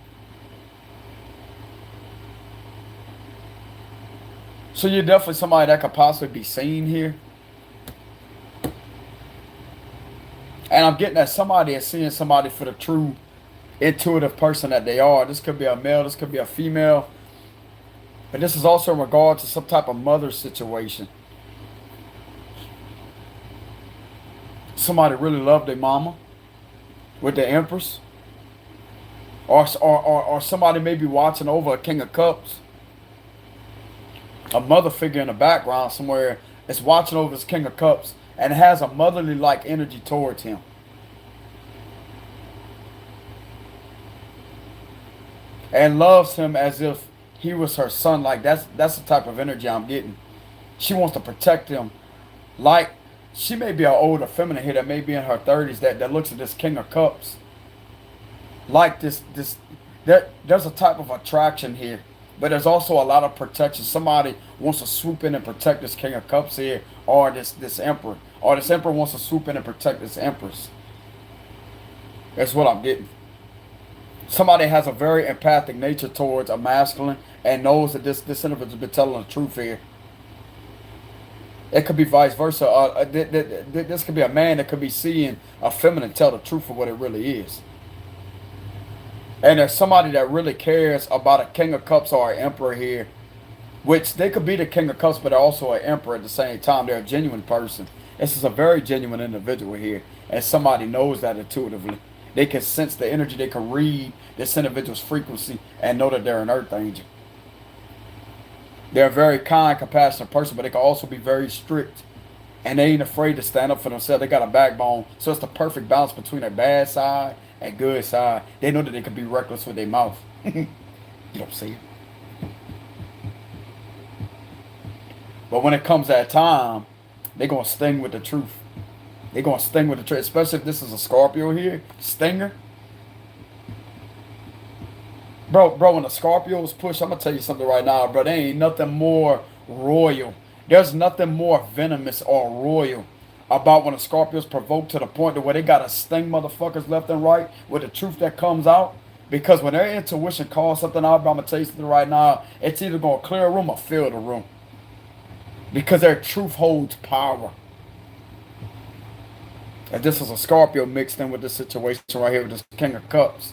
So you're definitely somebody that could possibly be seen here. And I'm getting that somebody is seeing somebody for the true intuitive person that they are. This could be a male, this could be a female. But this is also in regard to some type of mother situation. Somebody really loved their mama with the Empress. Or somebody may be watching over a King of Cups. A mother figure in the background somewhere is watching over this King of Cups and has a motherly like energy towards him. And loves him as if he was her son. Like that's the type of energy I'm getting. She wants to protect him. Like she may be an older feminine here that may be in her 30s that looks at this King of Cups. Like there's a type of attraction here. But there's also a lot of protection. Somebody wants to swoop in and protect this King of Cups here, or this Emperor. Or this Emperor wants to swoop in and protect this Empress. That's what I'm getting. Somebody has a very empathic nature towards a masculine and knows that this individual has been telling the truth here. It could be vice versa. This could be a man that could be seeing a feminine tell the truth of what it really is. And there's somebody that really cares about a King of Cups or an Emperor here. Which they could be the King of Cups, but they're also an Emperor at the same time. They're a genuine person. This is a very genuine individual here. And somebody knows that intuitively. They can sense the energy. They can read this individual's frequency and know that they're an earth angel. They're a very kind, compassionate person, but they can also be very strict. And they ain't afraid to stand up for themselves. They got a backbone. So it's the perfect balance between a bad side and good side. They know that they can be reckless with their mouth. You don't see it. But when it comes that time, they're going to sting with the truth. They're going to sting with the truth. Especially if this is a Scorpio here. Stinger. Bro, when the Scorpios push, I'm going to tell you something right now, bro. There ain't nothing more royal. There's nothing more venomous or royal about when the Scorpios provoke to the point to where they got to sting motherfuckers left and right with the truth that comes out. Because when their intuition calls something out, bro, I'm going to tell you something right now, it's either going to clear a room or fill the room. Because their truth holds power. And this is a Scorpio mixed in with this situation right here with this King of Cups.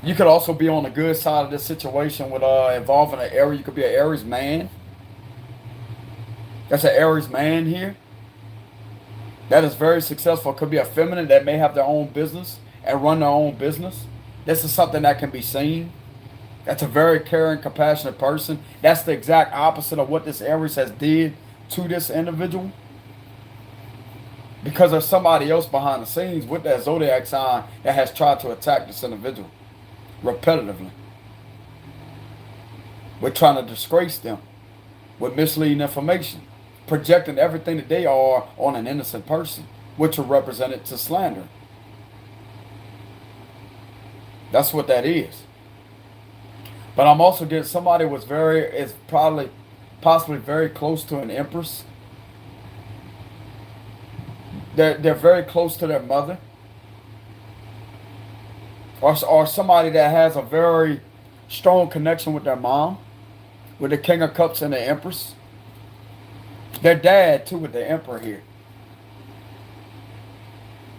You could also be on the good side of this situation with involving an Aries. You could be an Aries man. That's an Aries man here. That is very successful. Could be a feminine that may have their own business and run their own business. This is something that can be seen. That's a very caring, compassionate person. That's the exact opposite of what this Aries has did to this individual. Because there's somebody else behind the scenes with that zodiac sign that has tried to attack this individual repetitively. We're trying to disgrace them with misleading information, projecting everything that they are on an innocent person, which are represented to slander. That's what that is. But I'm also getting somebody is possibly very close to an empress. They're very close to their mother. Or somebody that has a very strong connection with their mom, with the King of Cups and the Empress. Their dad too with the Emperor here.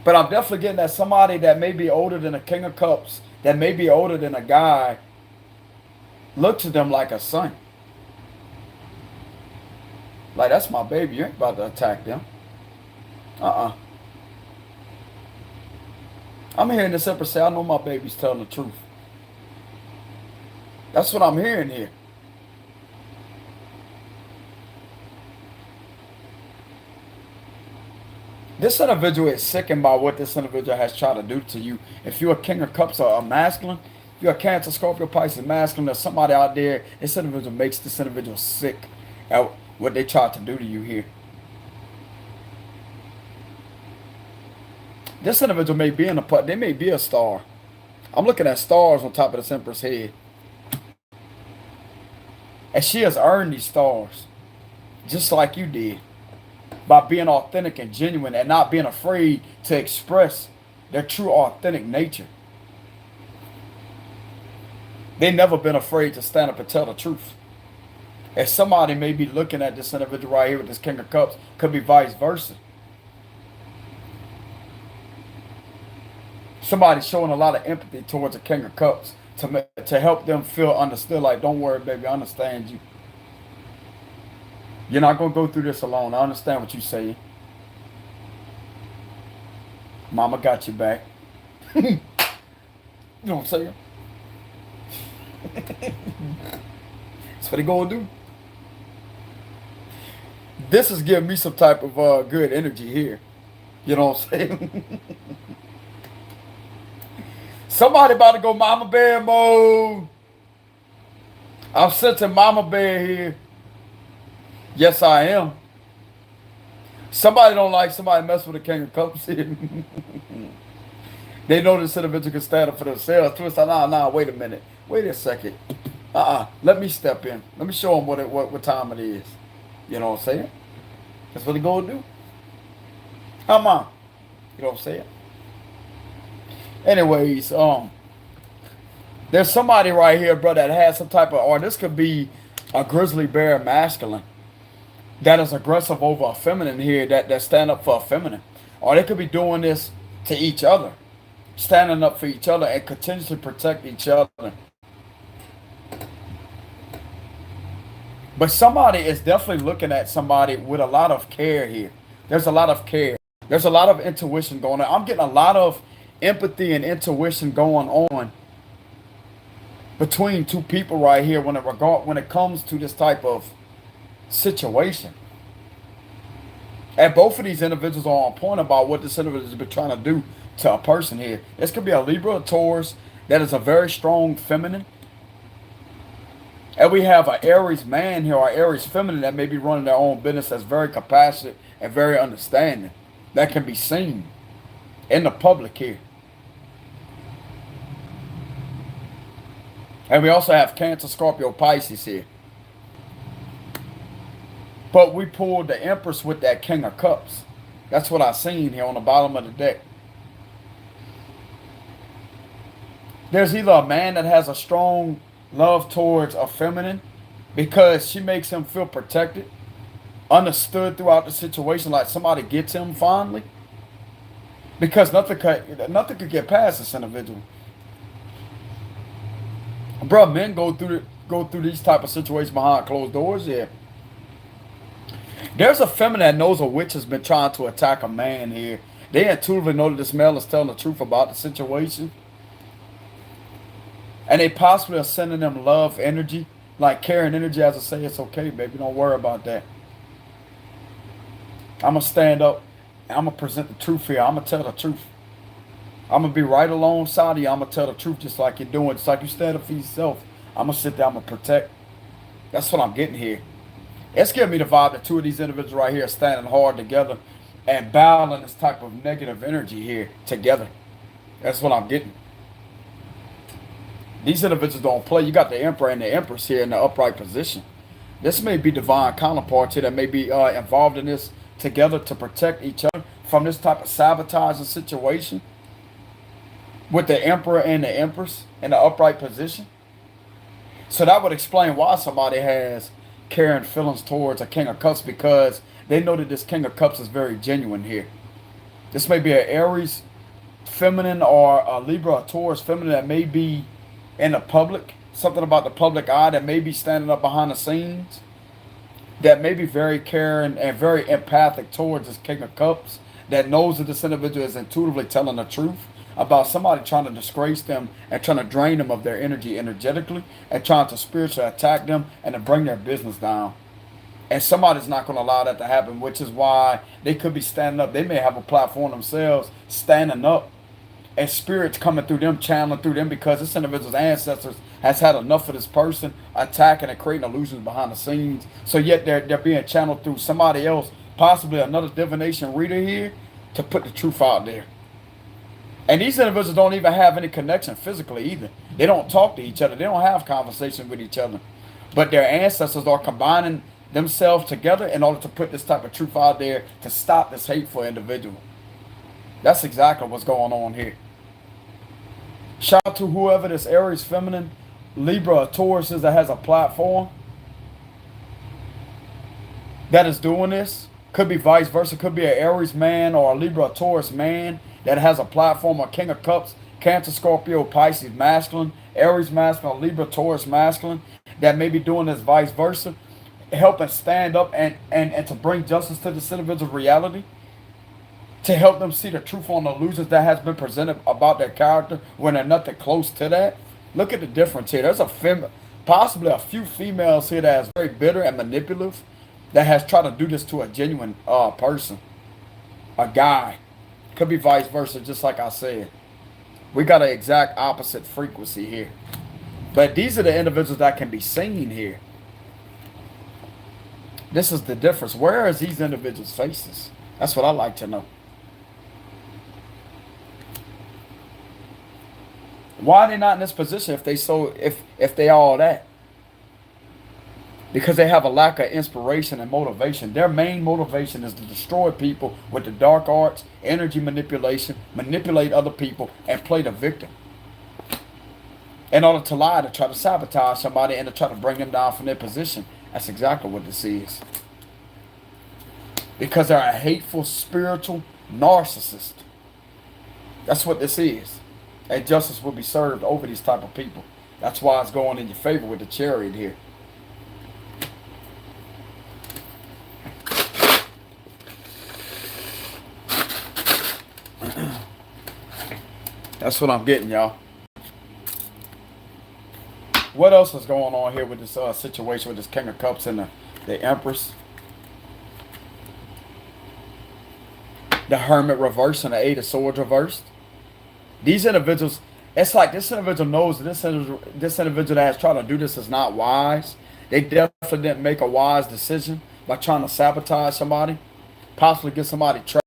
But I'm definitely getting that somebody that may be older than a King of Cups, that may be older than a guy, looks at them like a son. Like, that's my baby. You ain't about to attack them. I'm hearing this Empress say, I know my baby's telling the truth. That's what I'm hearing here. This individual is sickened by what this individual has tried to do to you. If you're a King of Cups or a masculine, if you're a Cancer, Scorpio, Pisces, masculine, there's somebody out there, this individual makes this individual sick at what they tried to do to you here. This individual may be they may be a star. I'm looking at stars on top of this Empress head. And she has earned these stars, just like you did, by being authentic and genuine and not being afraid to express their true authentic nature. They've never been afraid to stand up and tell the truth. And somebody may be looking at this individual right here with this King of Cups, could be vice versa. Somebody showing a lot of empathy towards a King of Cups to help them feel understood. Like, don't worry, baby, I understand you. You're not going to go through this alone. I understand what you're saying. Mama got you back. You know what I'm saying? That's what they going to do. This is giving me some type of good energy here. You know what I'm saying? Somebody about to go mama bear mode. I'm sensing mama bear here. Yes, I am. Somebody don't like somebody mess with a King of Cups here. They know this individual can stand up for themselves. Twist, nah, wait a minute. Wait a second. Let me step in. Let me show them what time it is. You know what I'm saying? That's what they gonna do. Come on. You know what I'm saying? Anyways, there's somebody right here, bro, that has some type of, or this could be a grizzly bear masculine that is aggressive over a feminine here, that stand up for a feminine. Or they could be doing this to each other, standing up for each other and continuously protect each other. But somebody is definitely looking at somebody with a lot of care here. There's a lot of care. There's a lot of intuition going on. I'm getting a lot of empathy and intuition going on between two people right here when it comes to this type of situation. And both of these individuals are on point about what this individual has been trying to do to a person here. This could be a Libra or Taurus that is a very strong feminine. And we have an Aries man here, or Aries feminine, that may be running their own business, that's very compassionate and very understanding. That can be seen in the public here. And we also have Cancer, Scorpio, Pisces here. But we pulled the Empress with that King of Cups. That's what I seen here on the bottom of the deck. There's either a man that has a strong love towards a feminine because she makes him feel protected, understood throughout the situation, like somebody gets him finally. Because nothing could get past this individual. Bro, men go through these type of situations behind closed doors. Yeah, there's a feminine that knows a witch has been trying to attack a man here. They intuitively know that this male is telling the truth about the situation, and they possibly are sending them love energy, like caring energy, as I say, it's okay, baby, don't worry about that. I'm gonna stand up and I'm gonna present the truth here. I'm gonna tell the truth. I'm gonna be right alongside of you. I'm gonna tell the truth just like you're doing, just like you stand up for yourself. I'm gonna sit there, I'm gonna protect. That's what I'm getting here. It's giving me the vibe that two of these individuals right here are standing hard together and battling this type of negative energy here together. That's what I'm getting. These individuals don't play. You got the Emperor and the Empress here in the upright position. This may be divine counterparts here that may be involved in this together to protect each other from this type of sabotaging situation with the Emperor and the Empress in the upright position. So that would explain why somebody has caring feelings towards a King of Cups, because they know that this King of Cups is very genuine here. This may be an Aries feminine or a Libra or Taurus feminine that may be in the public, something about the public eye, that may be standing up behind the scenes, that may be very caring and very empathic towards this King of Cups, that knows that this individual is intuitively telling the truth about somebody trying to disgrace them and trying to drain them of their energy energetically and trying to spiritually attack them and to bring their business down. And somebody's not going to allow that to happen, which is why they could be standing up. They may have a platform themselves, standing up, and spirits coming through them, channeling through them, because this individual's ancestors has had enough of this person attacking and creating illusions behind the scenes. So yet they're being channeled through somebody else, possibly another divination reader here, to put the truth out there. And these individuals don't even have any connection physically either. They don't talk to each other. They don't have conversations with each other. But their ancestors are combining themselves together in order to put this type of truth out there to stop this hateful individual. That's exactly what's going on here. Shout out to whoever this Aries feminine, Libra, or Taurus is that has a platform that is doing this. Could be vice versa. Could be an Aries man or a Libra or Taurus man that has a platform, a King of Cups, Cancer, Scorpio, Pisces masculine, Aries masculine, Libra, Taurus masculine, that may be doing this vice versa, helping stand up and to bring justice to this individual's reality, to help them see the truth on the illusions that has been presented about their character when they're nothing close to that. Look at the difference here. There's possibly a few females here that is very bitter and manipulative, that has tried to do this to a genuine person, a guy. Could be vice versa, just like I said. We got an exact opposite frequency here. But these are the individuals that can be seen here. This is the difference. Where is these individuals' faces? That's what I like to know. Why are they not in this position if they all that? Because they have a lack of inspiration and motivation. Their main motivation is to destroy people with the dark arts, energy manipulation, manipulate other people, and play the victim. In order to lie, to try to sabotage somebody and to try to bring them down from their position. That's exactly what this is. Because they're a hateful, spiritual narcissist. That's what this is. And justice will be served over these type of people. That's why it's going in your favor with the Chariot here. That's what I'm getting, y'all. What else is going on here with this situation with this King of Cups and the Empress? The Hermit reversed and the Eight of Swords reversed. These individuals, it's like this individual knows that this individual that has tried to do this is not wise. They definitely didn't make a wise decision by trying to sabotage somebody, possibly get somebody trapped.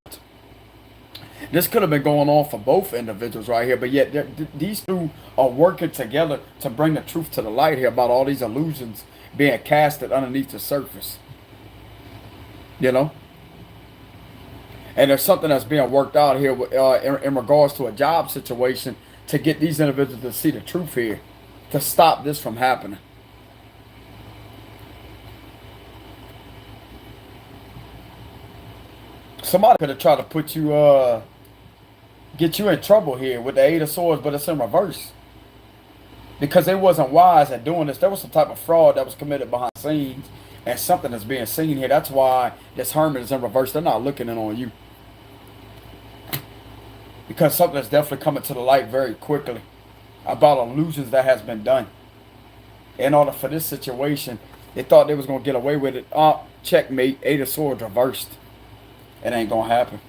This could have been going on for both individuals right here, but yet these two are working together to bring the truth to the light here about all these illusions being casted underneath the surface. You know? And there's something that's being worked out here in regards to a job situation to get these individuals to see the truth here. to stop this from happening. Somebody could have tried to put you, get you in trouble here with the Eight of Swords, but it's in reverse. Because they wasn't wise at doing this. There was some type of fraud that was committed behind the scenes, and something is being seen here. That's why this Hermit is in reverse. They're not looking in on you. Because something is definitely coming to the light very quickly about illusions that has been done. In order for this situation, they thought they was going to get away with it. Checkmate, Eight of Swords reversed. It ain't going to happen.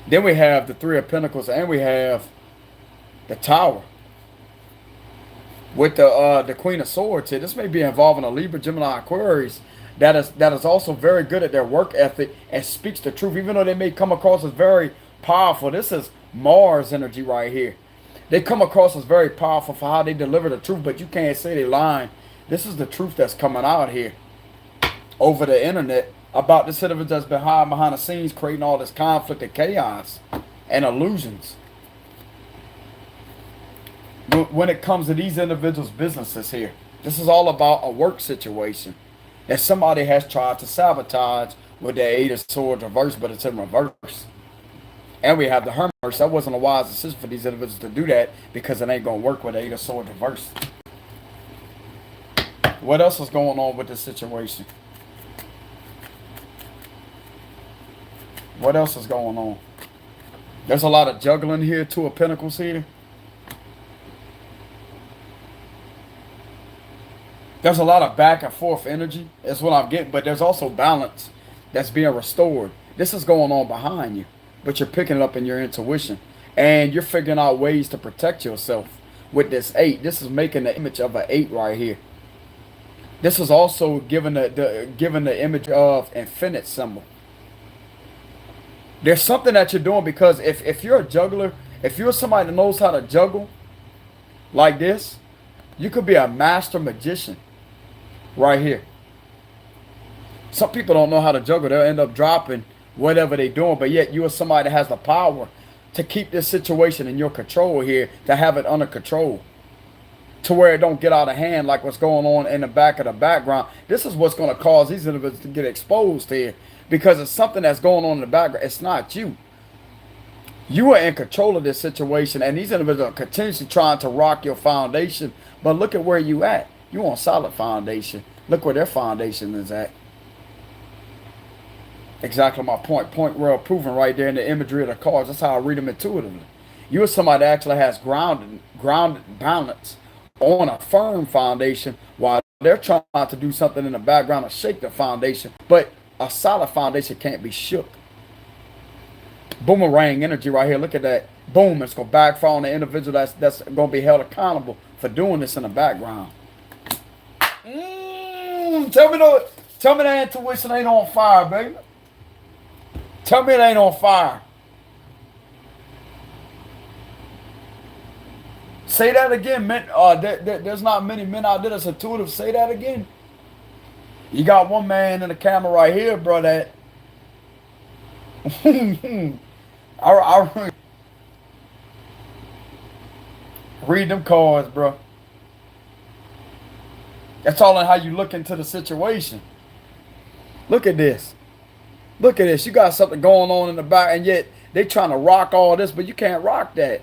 Then we have the Three of Pentacles, and we have the Tower. With the Queen of Swords here. This may be involving a Libra, Gemini, Aquarius that is also very good at their work ethic and speaks the truth, even though they may come across as very powerful. This is Mars energy right here. They come across as very powerful for how they deliver the truth, but you can't say they lying. This is the truth that's coming out here over the internet about this individual that's been hiding behind the scenes, creating all this conflict and chaos and illusions. When it comes to these individuals' businesses here, this is all about a work situation that somebody has tried to sabotage with the Eight of Swords reverse, but it's in reverse. And we have the Hermit reverse. That wasn't a wise decision for these individuals to do that because it ain't going to work with the Eight of Swords reverse. What else is going on with this situation? What else is going on? There's a lot of juggling here. Two of Pentacles here. There's a lot of back and forth energy. That's what I'm getting. But there's also balance that's being restored. This is going on behind you. But you're picking it up in your intuition. And you're figuring out ways to protect yourself with this 8. This is making the image of an 8 right here. This is also giving the image of infinite symbol. There's something that you're doing because if you're a juggler, if you're somebody that knows how to juggle like this, you could be a master magician right here. Some people don't know how to juggle. They'll end up dropping whatever they're doing, but yet you are somebody that has the power to keep this situation in your control here, to have it under control, to where it don't get out of hand like what's going on in the back of the background. This is what's going to cause these individuals to get exposed here, because it's something that's going on in the background. It's not you. You are in control of this situation, and these individuals are continuously trying to rock your foundation. But look at where you at. You on solid foundation. Look where their foundation is at. Exactly my point. Point well proven right there in the imagery of the cards. That's how I read them intuitively. You are somebody that actually has grounded balance on a firm foundation, while they're trying to do something in the background to shake the foundation. But a solid foundation can't be shook. Boomerang energy right here. Look at that. Boom. It's going to backfire on the individual that's going to be held accountable for doing this in the background. Tell me that intuition ain't on fire, baby. Tell me it ain't on fire. Say that again. Men, there's not many men out there that's intuitive. Say that again. You got one man in the camera right here, bro, that I read them cards, bro. That's all in how you look into the situation. Look at this. Look at this. You got something going on in the back, and yet they trying to rock all this, but you can't rock that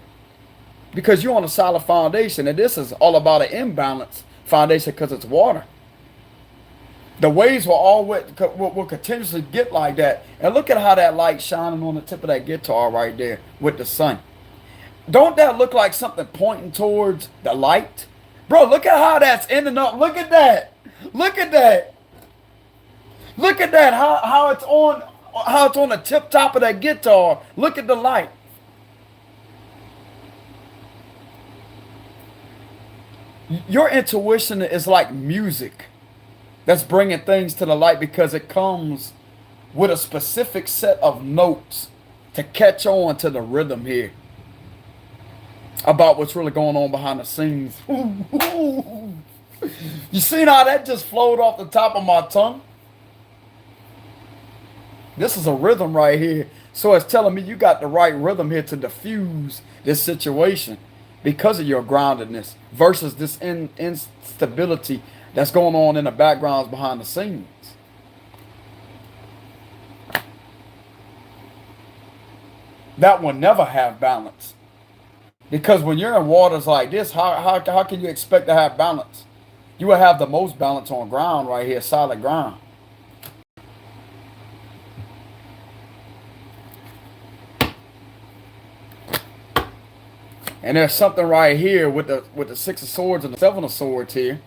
because you're on a solid foundation, and this is all about an imbalance foundation because it's water. The waves will continuously get like that. And look at how that light shining on the tip of that guitar right there with the sun. Don't that look like something pointing towards the light? Bro, look at how that's ending up. Look at that. Look at that. Look at that. How it's on the tip top of that guitar. Look at the light. Your intuition is like music that's bringing things to the light, because it comes with a specific set of notes to catch on to the rhythm here about what's really going on behind the scenes. You seen how that just flowed off the top of my tongue? This is a rhythm right here. So it's telling me you got the right rhythm here to diffuse this situation. because of your groundedness versus this instability that's going on in the backgrounds behind the scenes. That will never have balance. Because when you're in waters like this, how can you expect to have balance? You will have the most balance on ground right here, solid ground. And there's something right here with the Six of Swords and the Seven of Swords here.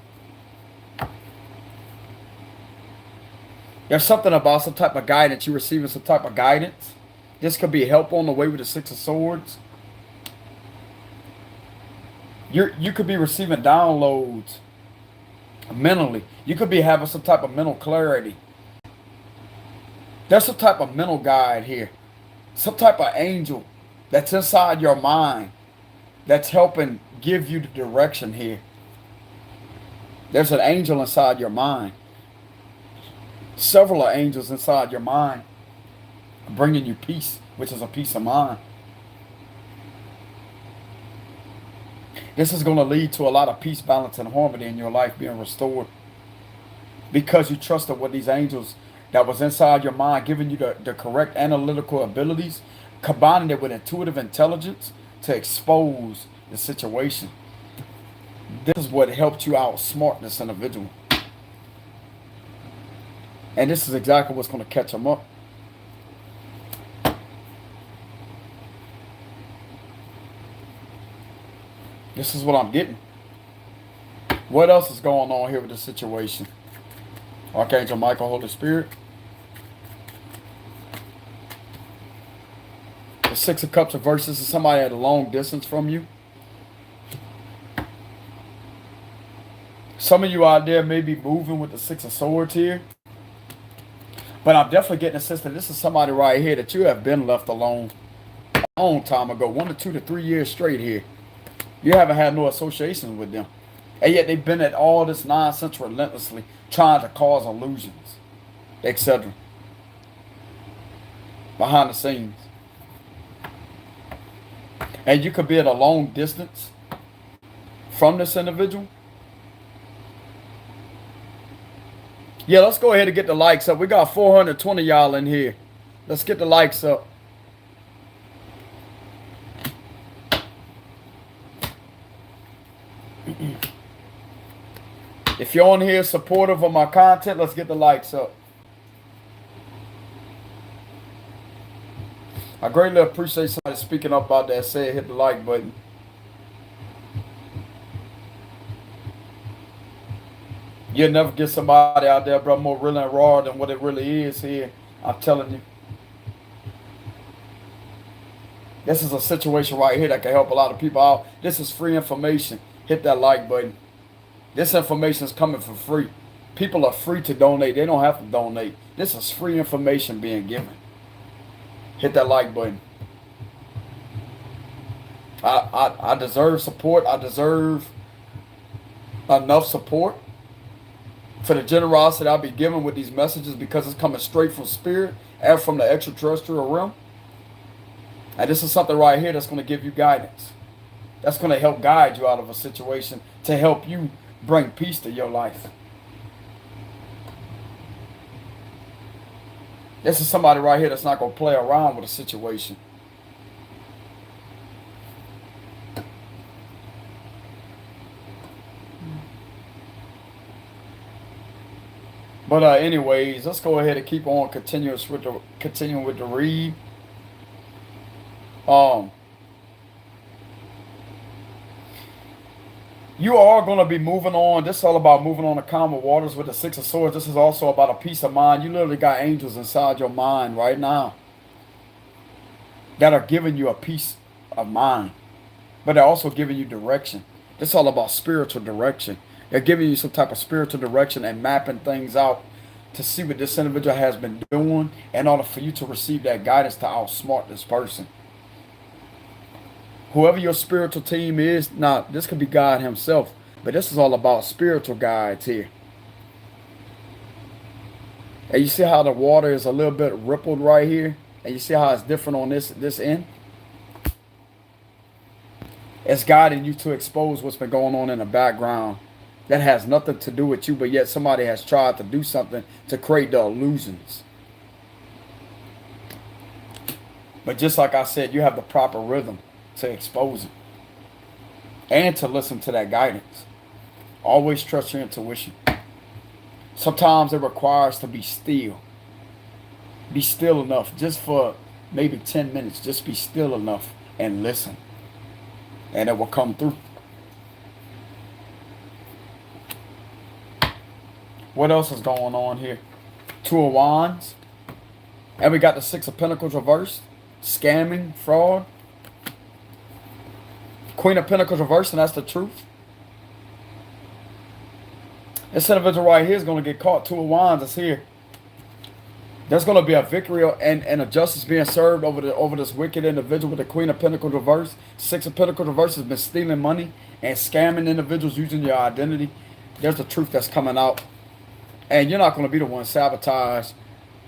There's something about some type of guidance. You're receiving some type of guidance. This could be help on the way with the Six of Swords. You could be receiving downloads mentally. You could be having some type of mental clarity. There's some type of mental guide here. Some type of angel that's inside your mind that's helping give you the direction here. There's an angel inside your mind. Several angels inside your mind bringing you peace, which is a peace of mind. This is going to lead to a lot of peace, balance, and harmony in your life being restored. Because you trusted what these angels that was inside your mind, giving you the correct analytical abilities, combining it with intuitive intelligence to expose the situation. This is what helped you outsmart this individual. And this is exactly what's going to catch them up. This is what I'm getting. What else is going on here with the situation? Archangel Michael, Holy Spirit. The Six of Cups reverses is somebody at a long distance from you. Some of you out there may be moving with the Six of Swords here. But I'm definitely getting a sense that this is somebody right here that you have been left alone a long time ago. 1 to 2 to 3 years straight here. You haven't had no associations with them. And yet they've been at all this nonsense relentlessly, trying to cause illusions, etc. Behind the scenes. And you could be at a long distance from this individual. Yeah, let's go ahead and get the likes up. We got 420 y'all in here. Let's get the likes up. If you're on here supportive of my content, let's get the likes up. I greatly appreciate somebody speaking up about that. Say hit the like button. You'll never get somebody out there, bro, more real and raw than what it really is here. I'm telling you. This is a situation right here that can help a lot of people out. This is free information. Hit that like button. This information is coming for free. People are free to donate. They don't have to donate. This is free information being given. Hit that like button. I deserve support. I deserve enough support for the generosity I'll be giving with these messages, because it's coming straight from spirit and from the extraterrestrial realm. And this is something right here that's going to give you guidance. That's going to help guide you out of a situation to help you bring peace to your life. This is somebody right here that's not going to play around with a situation. But anyways, let's go ahead and keep on continuing with the read. You are going to be moving on. This is all about moving on the calmer waters with the Six of Swords. This is also about a peace of mind. You literally got angels inside your mind right now that are giving you a peace of mind, but they're also giving you direction. This is all about spiritual direction. They're giving you some type of spiritual direction and mapping things out to see what this individual has been doing in order for you to receive that guidance to outsmart this person. Whoever your spiritual team is, now this could be God himself, but this is all about spiritual guides here. And you see how the water is a little bit rippled right here? And you see how it's different on this end? It's guiding you to expose what's been going on in the background that has nothing to do with you, but yet somebody has tried to do something to create the illusions. But just like I said, you have the proper rhythm to expose it and to listen to that guidance. Always trust your intuition. Sometimes it requires to be still. Be still enough, just for maybe 10 minutes. Just be still enough and listen. And it will come through. What else is going on here? Two of Wands. And we got the Six of Pentacles reversed. Scamming, fraud. Queen of Pentacles reversed, and that's the truth. This individual right here is going to get caught. Two of Wands is here. There's going to be a victory and a justice being served over this wicked individual with the Queen of Pentacles reversed. Six of Pentacles reversed has been stealing money and scamming individuals using your identity. There's the truth that's coming out. And you're not going to be the one sabotaged.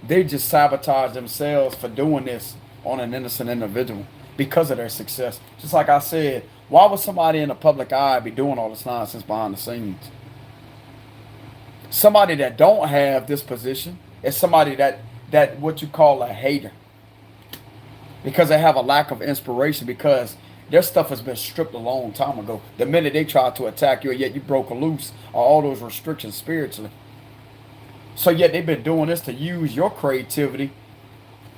They just sabotage themselves for doing this on an innocent individual because of their success. Just like I said, why would somebody in the public eye be doing all this nonsense behind the scenes? Somebody that don't have this position is somebody that what you call a hater. Because they have a lack of inspiration, because their stuff has been stripped a long time ago. The minute they tried to attack you, yet you broke loose of all those restrictions spiritually. So yet they've been doing this to use your creativity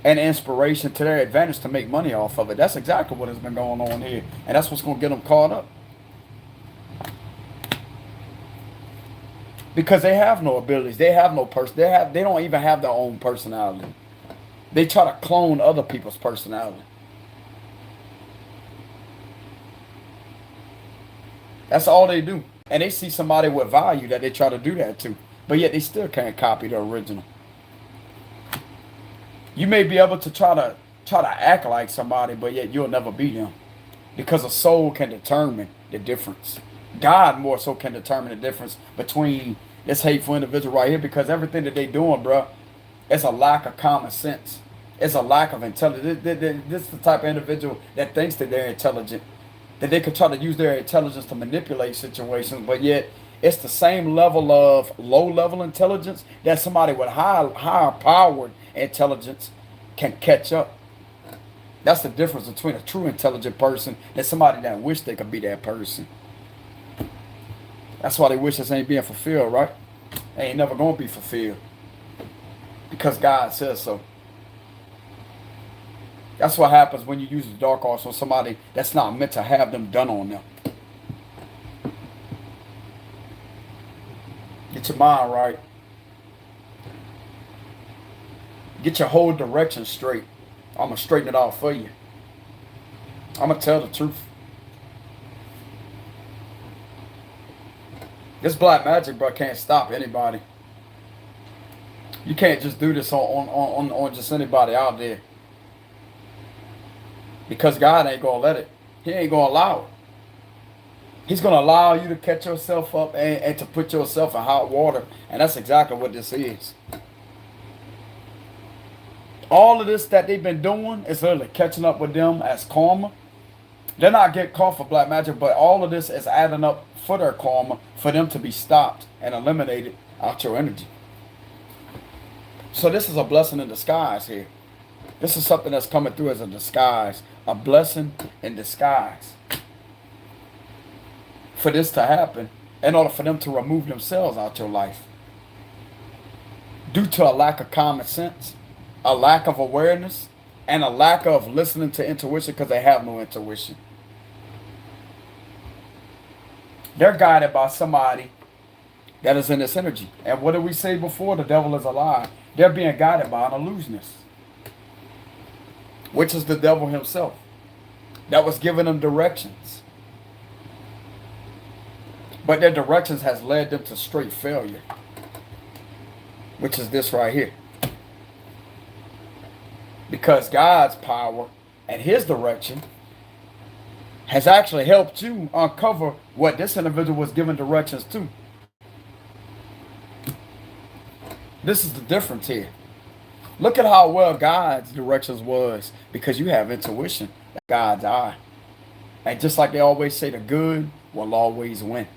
and inspiration to their advantage to make money off of it. That's exactly what has been going on here. And that's what's going to get them caught up. Because they have no abilities. They have no person. They don't even have their own personality. They try to clone other people's personality. That's all they do. And they see somebody with value that they try to do that to. But yet they still can't copy the original. You may be able to try to act like somebody, but yet you'll never be them. Because a soul can determine the difference. God more so can determine the difference between this hateful individual right here, because everything that they doing, bro, it's a lack of common sense. It's a lack of intelligence. This is the type of individual that thinks that they're intelligent, that they could try to use their intelligence to manipulate situations, but yet it's the same level of low-level intelligence that somebody with higher powered intelligence can catch up. That's the difference between a true intelligent person and somebody that wish they could be that person. That's why they wish this ain't being fulfilled, right? They ain't never going to be fulfilled. Because God says so. That's what happens when you use the dark arts on somebody that's not meant to have them done on them. Get your mind right. Get your whole direction straight. I'm going to straighten it out for you. I'm going to tell the truth. This black magic, bro, can't stop anybody. You can't just do this on just anybody out there. Because God ain't going to let it. He ain't going to allow it. He's going to allow you to catch yourself up and to put yourself in hot water. And that's exactly what this is. All of this that they've been doing is literally catching up with them as karma. They're not getting caught for black magic, but all of this is adding up for their karma, for them to be stopped and eliminated out your energy. So this is a blessing in disguise here. This is something that's coming through as a disguise. A blessing in disguise. For this to happen, in order for them to remove themselves out your life. Due to a lack of common sense, a lack of awareness, and a lack of listening to intuition, because they have no intuition. They're guided by somebody that is in this energy. And what did we say before? The devil is a lie. They're being guided by an illusionist, which is the devil himself, that was giving them directions. But their directions has led them to straight failure, which is this right here. Because God's power and his direction has actually helped you uncover what this individual was given directions to. This is the difference here. Look at how well God's directions was, because you have intuition, God's eye. And just like they always say, the good will always win.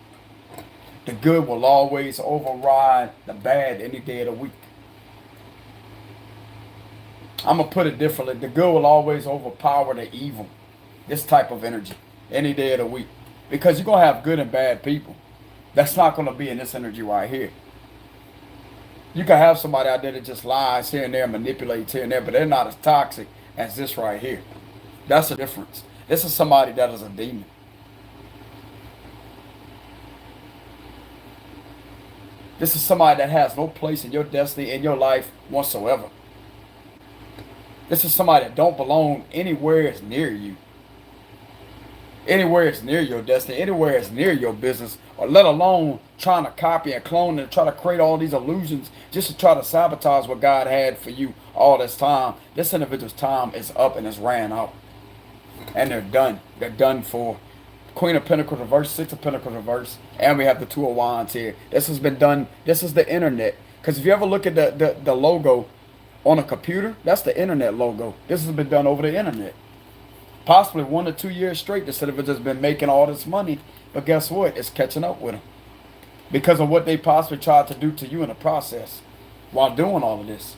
The good will always override the bad any day of the week. I'm going to put it differently. The good will always overpower the evil. This type of energy any day of the week. Because you're going to have good and bad people. That's not going to be in this energy right here. You can have somebody out there that just lies here and there, manipulates here and there, but they're not as toxic as this right here. That's the difference. This is somebody that is a demon. This is somebody that has no place in your destiny, in your life whatsoever. This is somebody that don't belong anywhere as near you. Anywhere it's near your destiny, anywhere it's near your business, or let alone trying to copy and clone and try to create all these illusions just to try to sabotage what God had for you all this time. This individual's time is up and it's ran out. And they're done. They're done for. Queen of Pentacles reverse, Six of Pentacles reverse, and we have the Two of Wands here. This has been done. This is the internet. Because if you ever look at the logo on a computer, that's the internet logo. This has been done over the internet. Possibly 1 to 2 years straight, this individual has been making all this money. But guess what? It's catching up with them. Because of what they possibly tried to do to you in the process while doing all of this.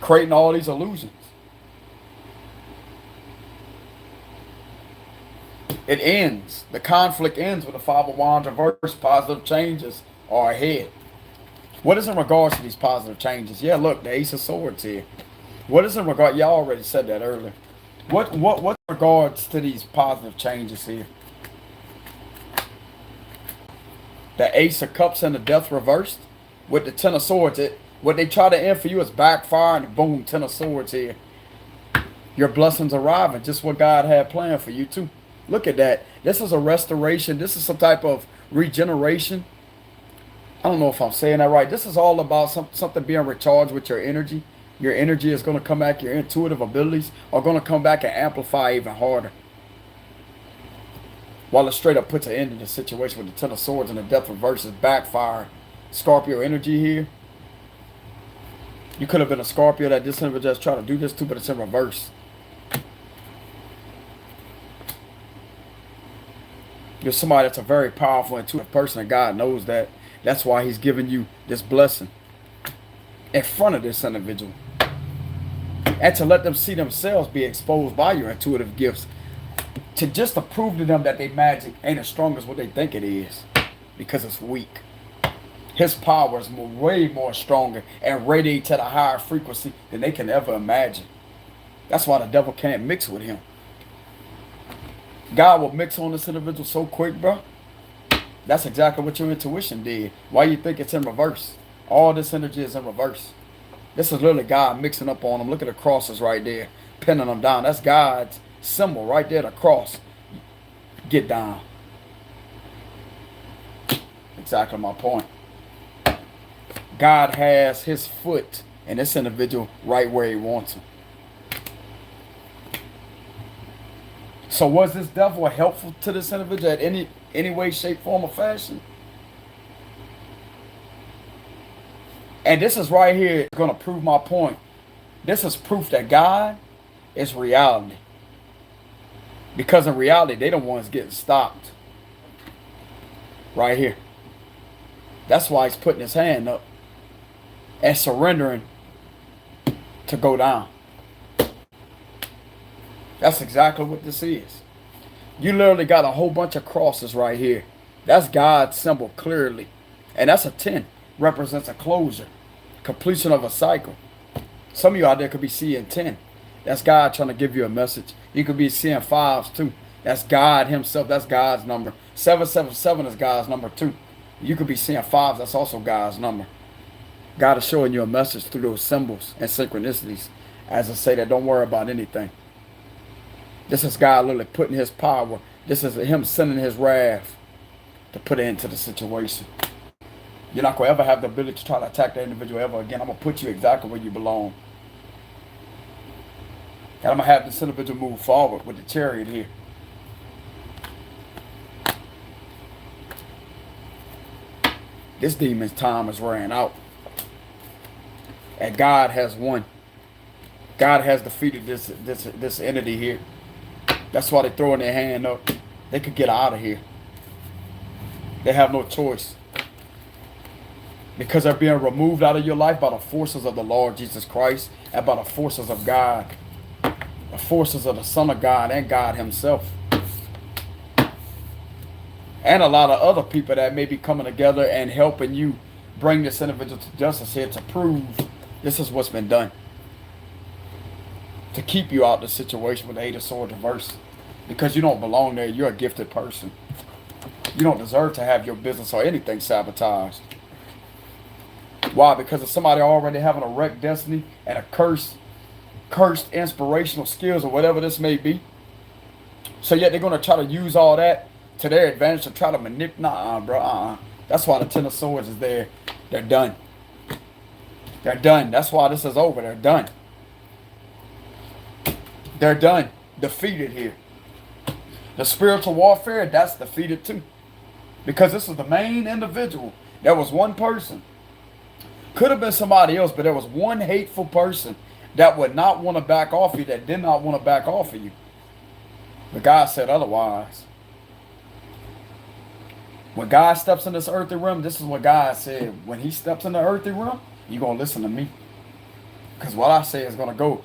Creating all these illusions. It ends. The conflict ends with the Five of Wands reverse. Positive changes are ahead. What is in regards to these positive changes? Yeah, look, the Ace of Swords here. What is in regard? Y'all already said that earlier. What regards to these positive changes here? The Ace of Cups and the Death reversed with the Ten of Swords. What they try to end for you is backfire, and boom, Ten of Swords here. Your blessings arriving, just what God had planned for you too. Look at that. This is a restoration. This is some type of regeneration. I don't know if I'm saying that right. This is all about something being recharged with your energy. Your energy is going to come back. Your intuitive abilities are going to come back and amplify even harder. While it straight up puts an end to the situation with the Ten of Swords and the Death reverse is backfire. Scorpio energy here. You could have been a Scorpio that this individual just tried to do this to, but it's in reverse. You're somebody that's a very powerful, intuitive person, and God knows that. That's why he's giving you this blessing in front of this individual. And to let them see themselves be exposed by your intuitive gifts. To prove to them that their magic ain't as strong as what they think it is. Because it's weak. His power is way more stronger and radiates at a higher frequency than they can ever imagine. That's why the devil can't mix with him. God will mix on this individual so quick, bro. That's exactly what your intuition did. Why you think it's in reverse? All this energy is in reverse. This is literally God mixing up on them. Look at the crosses right there, pinning them down. That's God's symbol right there, the cross. Get down. Exactly my point. God has his foot in this individual right where he wants him. So was this devil helpful to this individual at any way, shape, form, or fashion? And this is right here going to prove my point. This is proof that God is reality. Because in reality, they the ones getting stopped. Right here. That's why he's putting his hand up and surrendering to go down. That's exactly what this is. You literally got a whole bunch of crosses right here. That's God's symbol clearly. And that's a 10. Represents a closure. Completion of a cycle. Some of you out there could be seeing 10. That's God trying to give you a message. You could be seeing 5s too. That's God himself. That's God's number. 777 is God's number too. You could be seeing 5s. That's also God's number. God is showing you a message through those symbols and synchronicities. As I say that, don't worry about anything. This is God literally putting his power. This is him sending his wrath to put it into the situation. You're not going to ever have the ability to try to attack that individual ever again. I'm going to put you exactly where you belong. And I'm going to have this individual move forward with the Chariot here. This demon's time has ran out. And God has won. God has defeated this entity here. That's why they're throwing their hand up. They could get out of here. They have no choice. Because they're being removed out of your life by the forces of the Lord Jesus Christ and by the forces of God. The forces of the Son of God and God himself. And a lot of other people that may be coming together and helping you bring this individual to justice here to prove this is what's been done. To keep you out of the situation with the 8 of Swords reversed. Because you don't belong there. You're a gifted person. You don't deserve to have your business or anything sabotaged. Why? Because of somebody already having a wrecked destiny and a cursed inspirational skills or whatever this may be. So yet they're going to try to use all that to their advantage to try to manipulate. Nah, bro. That's why the 10 of Swords is there. They're done. They're done. That's why this is over. They're done. They're done. Defeated here. The spiritual warfare, that's defeated too. Because this is the main individual. There was one person. Could have been somebody else, but there was one hateful person that would not want to back off you, that did not want to back off of you. But God said otherwise. When God steps in this earthly realm, this is what God said. When he steps in the earthly realm, you're going to listen to me. Because what I say is going to go.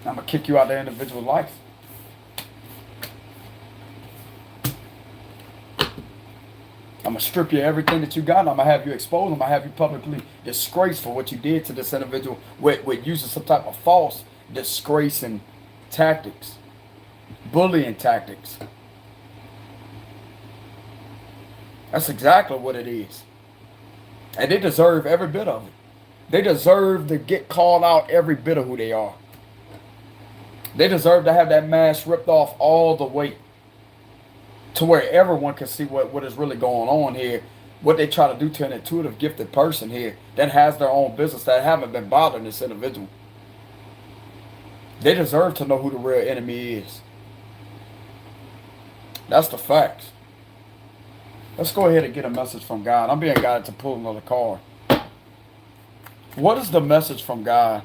I'm going to kick you out of the individual life. I'm going to strip you of everything that you got. And I'm going to have you exposed. I'm going to have you publicly disgraced for what you did to this individual with using some type of false disgracing tactics. Bullying tactics. That's exactly what it is. And they deserve every bit of it. They deserve to get called out every bit of who they are. They deserve to have that mask ripped off all the way to where everyone can see what is really going on here. What they try to do to an intuitive, gifted person here that has their own business, that haven't been bothering this individual. They deserve to know who the real enemy is. That's the facts. Let's go ahead and get a message from God. I'm being guided to pull another card. What is the message from God?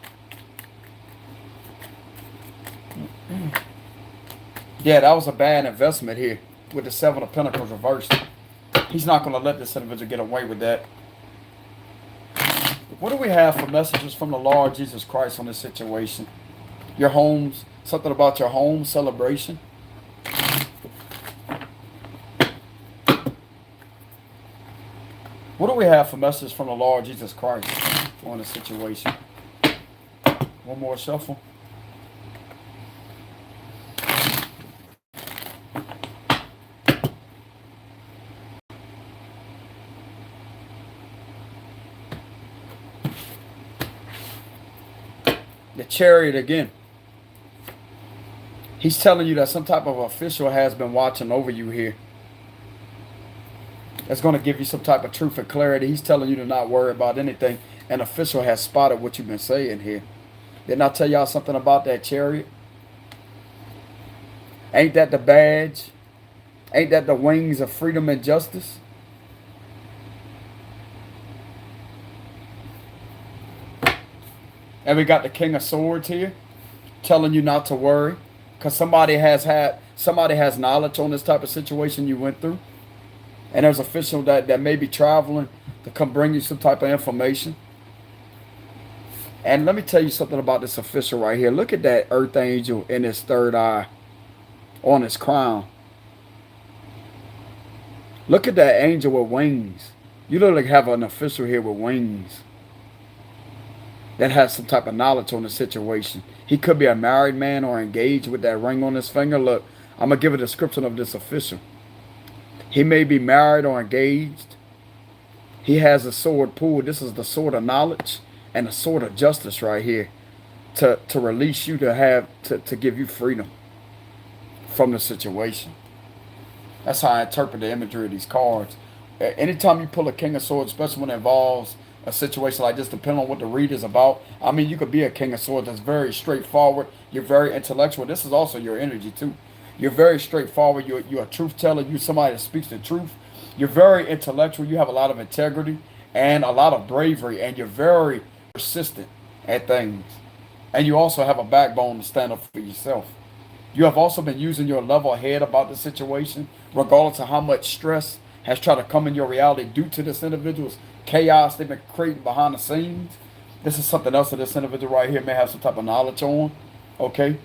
Yeah, that was a bad investment here with the 7 of Pentacles reversed. He's not going to let this individual get away with that. What do we have for messages from the Lord Jesus Christ on this situation? Your homes, something about your home celebration. What do we have for messages from the Lord Jesus Christ on this situation? One more shuffle. The Chariot again. He's telling you that some type of official has been watching over you here. That's going to give you some type of truth and clarity. He's telling you to not worry about anything. An official has spotted what you've been saying here. Didn't I tell y'all something about that Chariot? Ain't that the badge? Ain't that the wings of freedom and justice? And we got the King of Swords here telling you not to worry. Because somebody has knowledge on this type of situation you went through. And there's an official that may be traveling to come bring you some type of information. And let me tell you something about this official right here. Look at that earth angel in his third eye on his crown. Look at that angel with wings. You literally have an official here with wings that has some type of knowledge on the situation. He could be a married man or engaged with that ring on his finger. Look, I'm going to give a description of this official. He may be married or engaged. He has a sword pulled. This is the sword of knowledge and the sword of justice right here to release you, to give you freedom from the situation. That's how I interpret the imagery of these cards. Anytime you pull a King of Swords, especially when it involves a situation like this, depending on what the read is about. I mean, you could be a King of Swords that's very straightforward. You're very intellectual. This is also your energy too. You're very straightforward. You're a truth teller. You're somebody that speaks the truth. You're very intellectual. You have a lot of integrity and a lot of bravery. And you're very persistent at things. And you also have a backbone to stand up for yourself. You have also been using your level head about the situation, regardless of how much stress has tried to come in your reality due to this individual's chaos they've been creating behind the scenes. This is something else that this individual right here may have some type of knowledge on. Okay?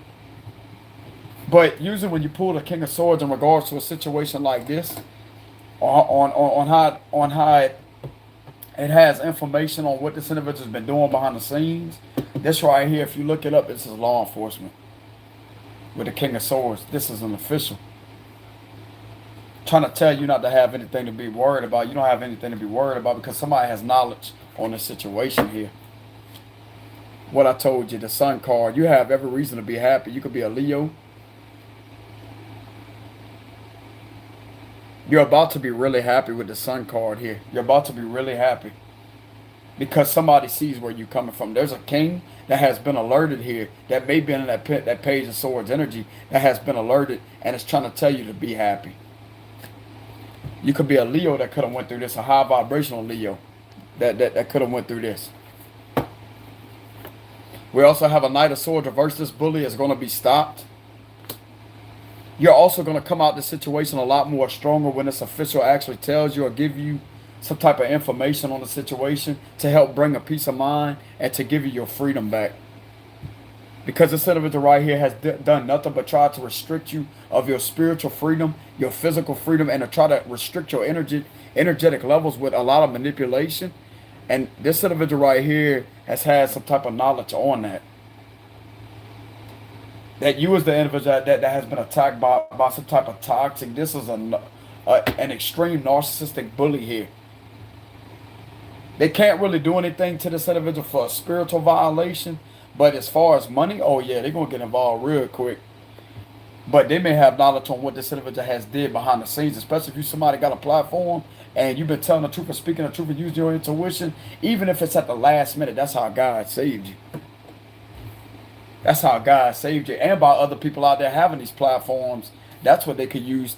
But usually when you pull the King of Swords in regards to a situation like this, on how it has information on what this individual's been doing behind the scenes. This right here, if you look it up, this is law enforcement. With the King of Swords, this is an official. Trying to tell you not to have anything to be worried about. You don't have anything to be worried about because somebody has knowledge on the situation here. What I told you, the Sun card, you have every reason to be happy. You could be a Leo. You're about to be really happy with the Sun card here. You're about to be really happy. Because somebody sees where you're coming from. There's a king that has been alerted here. That may be in that Page of Swords energy. That has been alerted. And it's trying to tell you to be happy. You could be a Leo that could have went through this. A high vibrational Leo. That could have went through this. We also have a Knight of Swords reverse. This bully is going to be stopped. You're also going to come out the situation a lot more stronger when this official actually tells you or give you some type of information on the situation to help bring a peace of mind and to give you your freedom back. Because this individual right here has done nothing but try to restrict you of your spiritual freedom, your physical freedom, and to try to restrict your energetic levels with a lot of manipulation. And this individual right here has had some type of knowledge on that. That you as the individual that has been attacked by some type of toxic. This is an extreme narcissistic bully here. They can't really do anything to this individual for a spiritual violation. But as far as money, oh yeah, they're going to get involved real quick. But they may have knowledge on what this individual has did behind the scenes. Especially if you somebody got a platform and you've been telling the truth and speaking the truth and using your intuition. Even if it's at the last minute, that's how God saved you. That's how God saved you. And by other people out there having these platforms, that's what they could use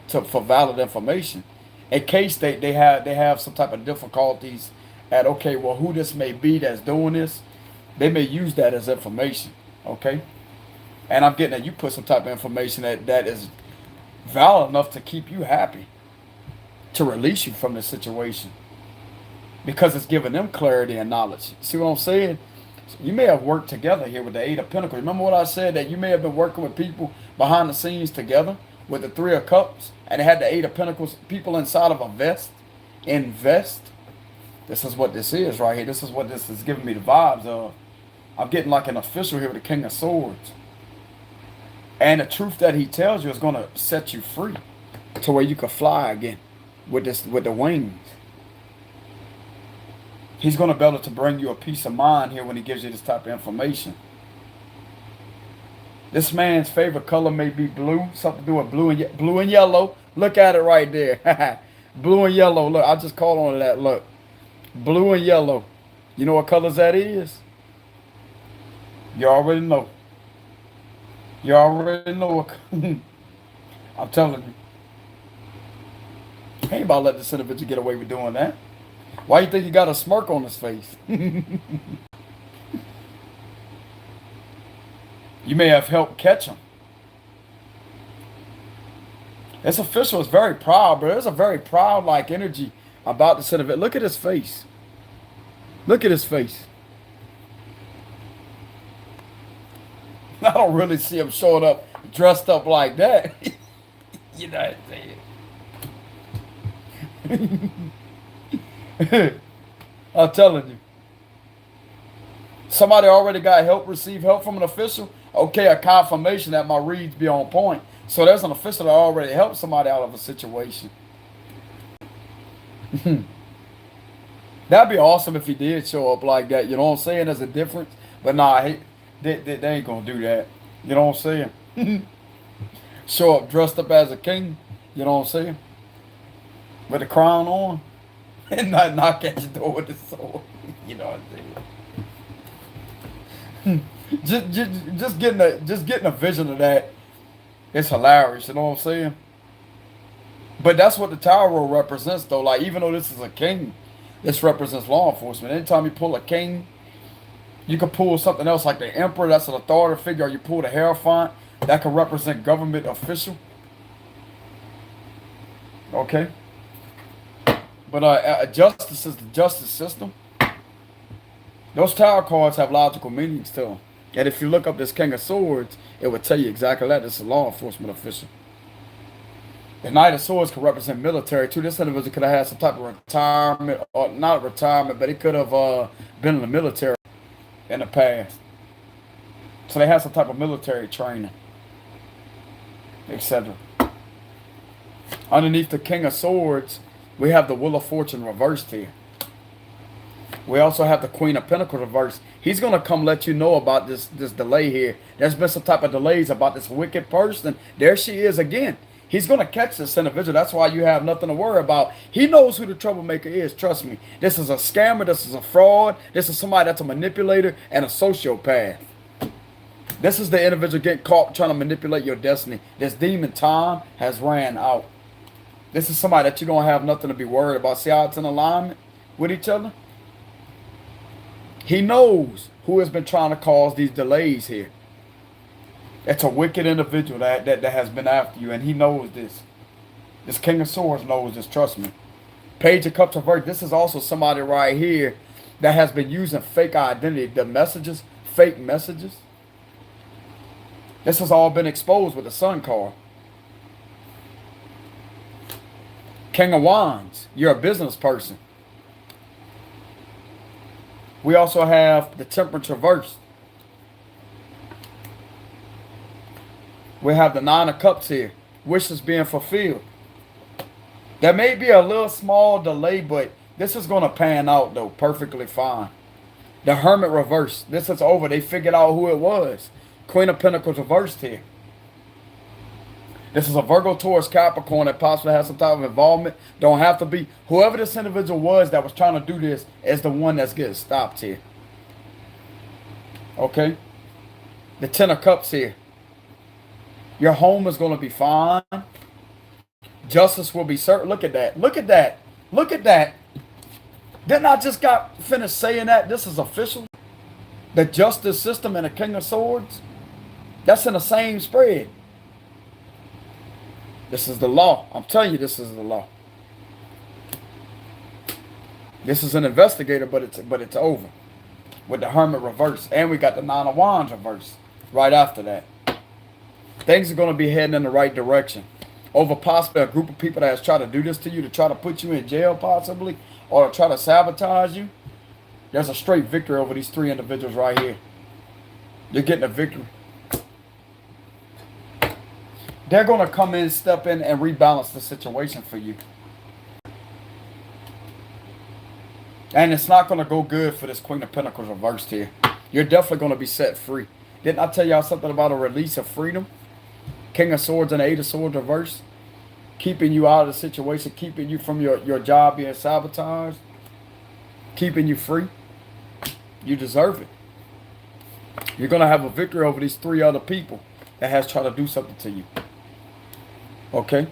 for valid information. In case they have some type of difficulties at, okay, well, who this may be that's doing this, they may use that as information. Okay? And I'm getting that you put some type of information that is valid enough to keep you happy, to release you from this situation. Because it's giving them clarity and knowledge. See what I'm saying? You may have worked together here with the Eight of Pentacles. Remember what I said, that you may have been working with people behind the scenes together with the Three of Cups, and it had the Eight of Pentacles, people inside of a vest. Invest. This is what this is right here. This is what this is giving me the vibes of. I'm getting like an official here with the King of Swords. And the truth that he tells you is going to set you free to where you can fly again with the wings. He's going to be able to bring you a peace of mind here when he gives you this type of information. This man's favorite color may be blue. Something to do with blue and yellow. Look at it right there. Blue and yellow. Look, I just called on that. Look. Blue and yellow. You know what colors that is? You already know. You already know. I'm telling you. I ain't about to let this individual get away with doing that. Why you think he got a smirk on his face? You may have helped catch him. This official is very proud, but there's a very proud-like energy about this individual. Look at his face. Look at his face. I don't really see him showing up dressed up like that. You know what I'm saying? I'm telling you. Somebody already got help, received help from an official. Okay, a confirmation that my reads be on point. So there's an official that already helped somebody out of a situation. That'd be awesome if he did show up like that. You know what I'm saying? There's a difference. But nah, they ain't going to do that. You know what I'm saying? Show up dressed up as a king. You know what I'm saying? With a crown on. And not knock at your door with the sword. You know what I'm saying? Just getting a vision of that. It's hilarious. You know what I'm saying? But that's what the Tower represents, though. Like, even though this is a king, this represents law enforcement. Anytime you pull a king, you can pull something else like the Emperor. That's an authority figure. Or you pull the Hierophant. That could represent government official. Okay. But justice is the justice system. Those tarot cards have logical meanings to them. And if you look up this King of Swords, it would tell you exactly that. It's a law enforcement official. The Knight of Swords could represent military too. This individual could have had some type of retirement, or not retirement, but it could have been in the military in the past. So they had some type of military training, etc. Underneath the King of Swords, we have the Wheel of Fortune reversed here. We also have the Queen of Pentacles reversed. He's going to come let you know about this delay here. There's been some type of delays about this wicked person. There she is again. He's going to catch this individual. That's why you have nothing to worry about. He knows who the troublemaker is. Trust me. This is a scammer. This is a fraud. This is somebody that's a manipulator and a sociopath. This is the individual getting caught trying to manipulate your destiny. This demon time has ran out. This is somebody that you're going to have nothing to be worried about. See how it's in alignment with each other? He knows who has been trying to cause these delays here. It's a wicked individual that has been after you, and he knows this. This King of Swords knows this, trust me. Page of Cups reversed. This is also somebody right here that has been using fake identity. The messages, fake messages. This has all been exposed with the Sun card. King of Wands. You're a business person. We also have the Temperance reversed. We have the Nine of Cups here. Wishes being fulfilled. There may be a little small delay, but this is going to pan out, though, perfectly fine. The Hermit reversed. This is over. They figured out who it was. Queen of Pentacles reversed here. This is a Virgo, Taurus, Capricorn that possibly has some type of involvement. Don't have to be. Whoever this individual was that was trying to do this is the one that's getting stopped here. Okay? The Ten of Cups here. Your home is going to be fine. Justice will be certain. Look at that. Look at that. Look at that. Didn't I just got finished saying that? This is official. The justice system and the King of Swords. That's in the same spread. This is the law. I'm telling you, this is the law. This is an investigator, but it's over. With the Hermit reverse. And we got the Nine of Wands reverse right after that. Things are going to be heading in the right direction. Over possibly a group of people that has tried to do this to you, to try to put you in jail possibly, or to try to sabotage you. There's a straight victory over these three individuals right here. You're getting a victory. They're going to come in, step in, and rebalance the situation for you. And it's not going to go good for this Queen of Pentacles reversed here. You're definitely going to be set free. Didn't I tell y'all something about a release of freedom? King of Swords and Eight of Swords reversed. Keeping you out of the situation. Keeping you from your job being sabotaged. Keeping you free. You deserve it. You're going to have a victory over these three other people that has tried to do something to you. Okay?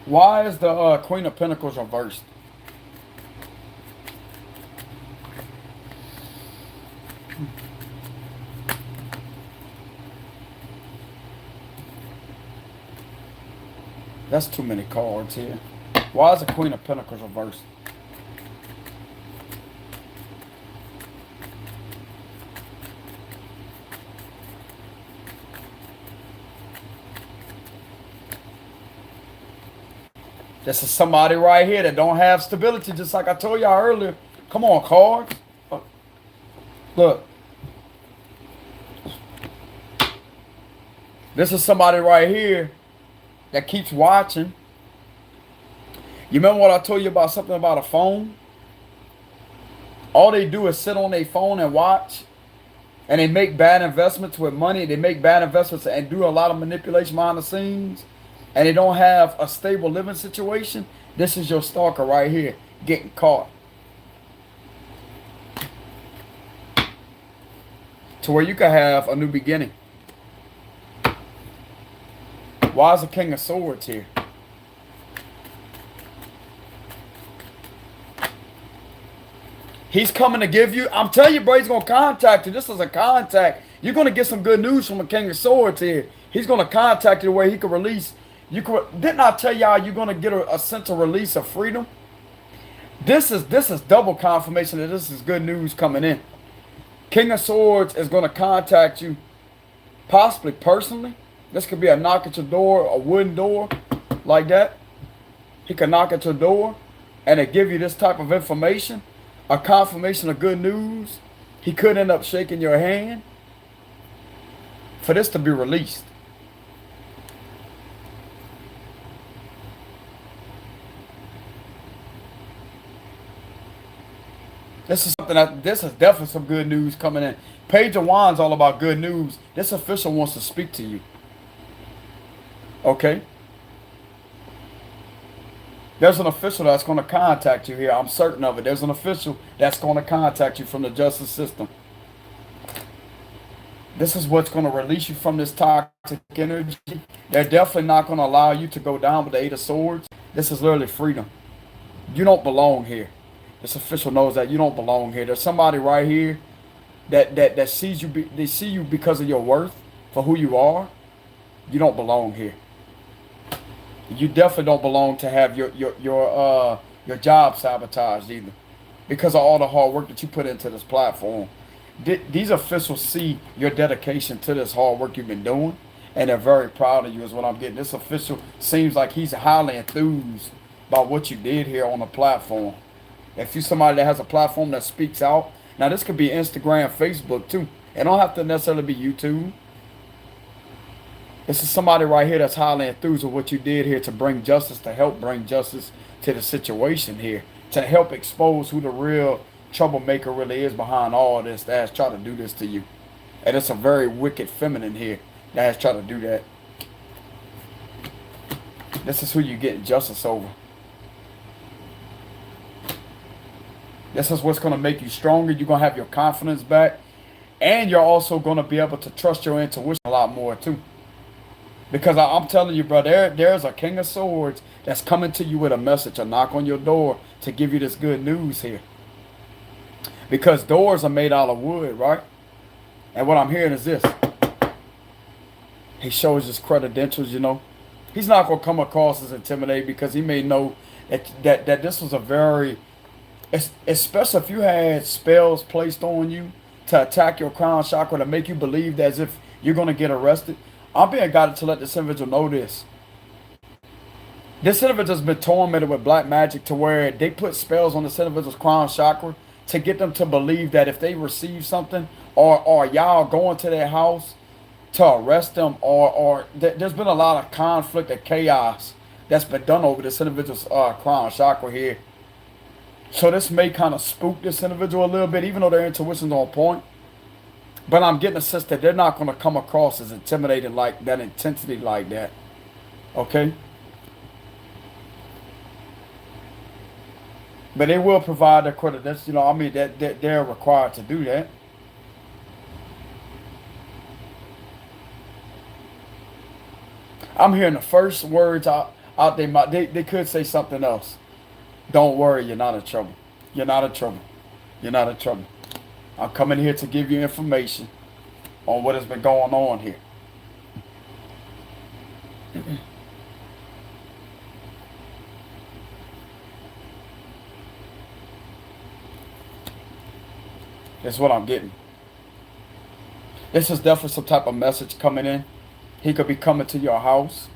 Why is the Queen of Pentacles reversed? That's too many cards here. Why is the Queen of Pentacles reversed? This is somebody right here that don't have stability, just like I told y'all earlier. Come on, cards. Look. This is somebody right here that keeps watching. You remember what I told you about something about a phone? All they do is sit on their phone and watch. And they make bad investments with money. They make bad investments and do a lot of manipulation behind the scenes. And they don't have a stable living situation. This is your stalker right here getting caught. To where you can have a new beginning. Why is the King of Swords here? He's coming to give you, I'm telling you, bro, he's going to contact you. This is a contact. You're going to get some good news from a King of Swords here. He's going to contact you where he can release. Didn't I tell y'all you're going to get a sense of release of freedom? This is double confirmation that this is good news coming in. King of Swords is going to contact you, possibly personally. This could be a knock at your door, a wooden door, like that. He can knock at your door and it give you this type of information, a confirmation of good news. He could end up shaking your hand for this to be released. This is something this is definitely some good news coming in. Page of Wands all about good news. This official wants to speak to you. Okay? There's an official that's going to contact you here. I'm certain of it. There's an official that's going to contact you from the justice system. This is what's going to release you from this toxic energy. They're definitely not going to allow you to go down with the Eight of Swords. This is literally freedom. You don't belong here. This official knows that you don't belong here. There's somebody right here that sees you. They see you because of your worth, for who you are. You don't belong here. You definitely don't belong to have your job sabotaged either, because of all the hard work that you put into this platform. These officials see your dedication to this hard work you've been doing, and they're very proud of you is what I'm getting. This official seems like he's highly enthused by what you did here on the platform. If you're somebody that has a platform that speaks out, now this could be Instagram, Facebook too. It don't have to necessarily be YouTube. This is somebody right here that's highly enthused with what you did here to bring justice, to help bring justice to the situation here, to help expose who the real troublemaker really is behind all this that has tried to do this to you. And it's a very wicked feminine here that has tried to do that. This is who you're getting justice over. This is what's going to make you stronger. You're going to have your confidence back. And you're also going to be able to trust your intuition a lot more too. Because I'm telling you, bro, there's a King of Swords that's coming to you with a message, a knock on your door to give you this good news here. Because doors are made out of wood, right? And what I'm hearing is this. He shows his credentials, you know. He's not going to come across as intimidating because he may know that this was a very... Especially if you had spells placed on you to attack your crown chakra to make you believe as if you're going to get arrested. I'm being guided to let this individual know this. This individual's been tormented with black magic to where they put spells on this individual's crown chakra to get them to believe that if they receive something or y'all going to their house to arrest them or there's been a lot of conflict and chaos that's been done over this individual's crown chakra here. So this may kind of spook this individual a little bit, even though their intuition's on point. But I'm getting a sense that they're not going to come across as intimidated like that, intensity like that. Okay? But they will provide their credit. That's, you know, I mean, that they're required to do that. I'm hearing the first words out there. They could say something else. Don't worry, you're not in trouble. You're not in trouble. You're not in trouble. I'm coming here to give you information on what has been going on here. That's what I'm getting. This is definitely some type of message coming in. He could be coming to your house.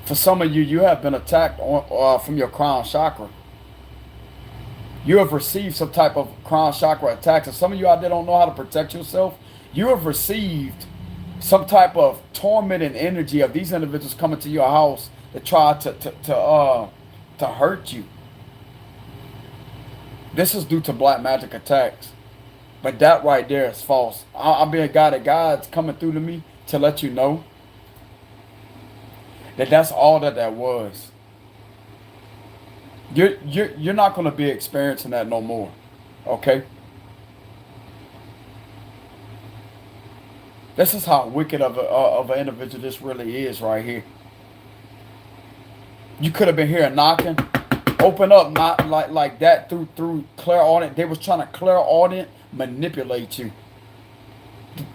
For some of you, you have been attacked from your crown chakra. You have received some type of crown chakra attacks. And some of you out there don't know how to protect yourself. You have received some type of tormenting energy of these individuals coming to your house to try to hurt you. This is due to black magic attacks. But that right there is false. I'm being guided. God's coming through to me to let you know that's all that was. You're not going to be experiencing that no more. Okay? This is how wicked of an individual this really is right here. You could have been here knocking, Open up, not like that through clairaudient. They was trying to clairaudient manipulate you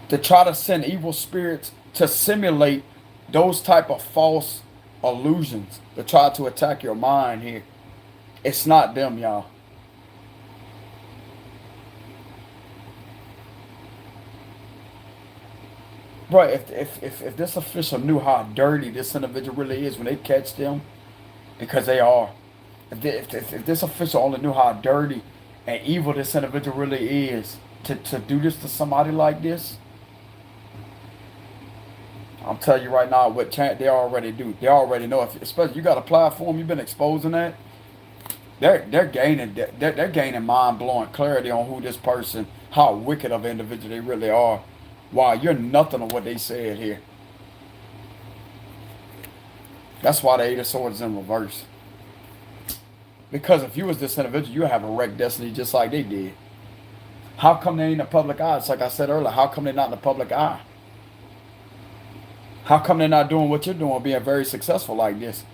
to try to send evil spirits to simulate those type of false illusions to try to attack your mind here. It's not them, y'all. Bro, if this official knew how dirty this individual really is when they catch them, because they are. If this official only knew how dirty and evil this individual really is, to do this to somebody like this, I'm telling you right now what they already do. They already know. If especially you got a platform, you've been exposing that. They're gaining mind blowing clarity on who this person, how wicked of an individual they really are. Wow, you're nothing of what they said here. That's why the Eight of Swords is in reverse. Because if you was this individual, you have a wrecked destiny just like they did. How come they ain't in the public eye? It's like I said earlier, how come they're not in the public eye? How come they're not doing what you're doing, being very successful like this?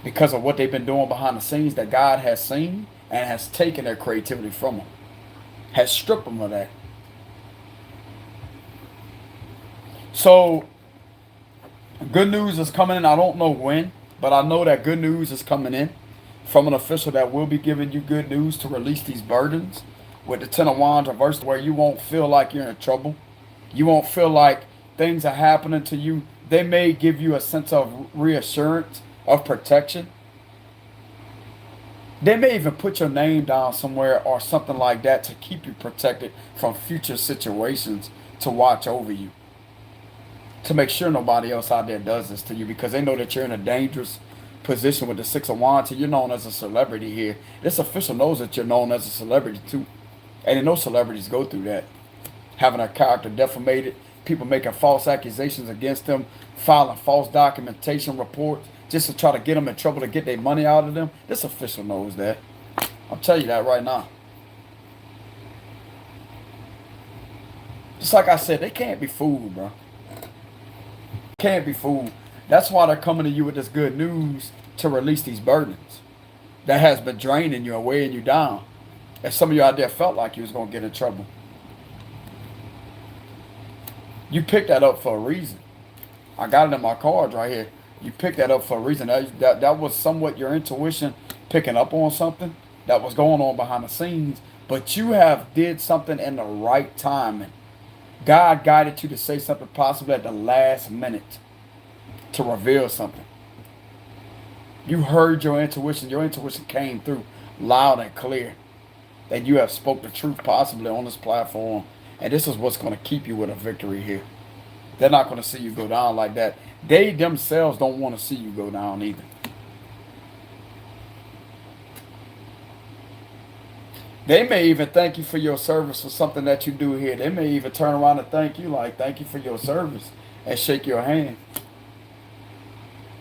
Because of what they've been doing behind the scenes that God has seen and has taken their creativity from them. Has stripped them of that. So, good news is coming in. I don't know when, but I know that good news is coming in from an official that will be giving you good news to release these burdens with the Ten of Wands reversed, where you won't feel like you're in trouble. You won't feel like things are happening to you. They may give you a sense of reassurance, of protection. They may even put your name down somewhere or something like that to keep you protected from future situations, to watch over you, to make sure nobody else out there does this to you, because they know that you're in a dangerous position with the Six of Wands. You're known as a celebrity here. This official knows that you're known as a celebrity too. And they know celebrities go through that. Having their character defamated, people making false accusations against them, filing false documentation reports just to try to get them in trouble, to get their money out of them. This official knows that. I'll tell you that right now. Just like I said, they can't be fooled, bro. Can't be fooled. That's why they're coming to you with this good news to release these burdens that has been draining you and weighing you down. And some of you out there felt like you was going to get in trouble. You picked that up for a reason. I got it in my cards right here. You picked that up for a reason. That was somewhat your intuition picking up on something that was going on behind the scenes. But you have did something in the right timing. God guided you to say something possibly at the last minute to reveal something. You heard your intuition. Your intuition came through loud and clear. That you have spoke the truth possibly on this platform. And this is what's going to keep you with a victory here. They're not going to see you go down like that. They themselves don't want to see you go down either. They may even thank you for your service for something that you do here. They may even turn around and thank you, like, thank you for your service, and shake your hand.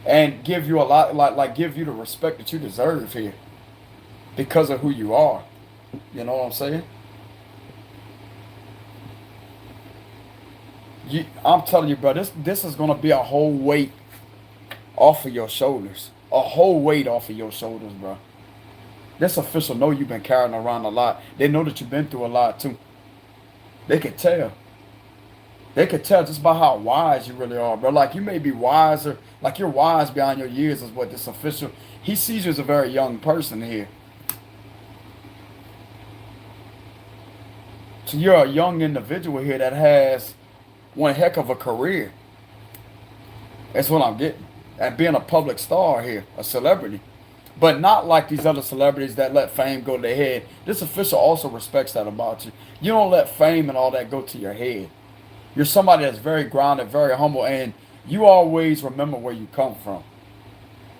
And give you a lot, like give you the respect that you deserve here because of who you are. You know what I'm saying? I'm telling you, bro, this is going to be a whole weight off of your shoulders. A whole weight off of your shoulders, bro. This official know you've been carrying around a lot. They know that you've been through a lot, too. They can tell. They can tell just by how wise you really are, bro. Like, you may be wiser. Like, you're wise beyond your years is what this official... He sees you as a very young person here. So you're a young individual here that has one heck of a career. That's what I'm getting. And being a public star here, a celebrity. But not like these other celebrities that let fame go to their head. This official also respects that about you. You don't let fame and all that go to your head. You're somebody that's very grounded, very humble, and you always remember where you come from.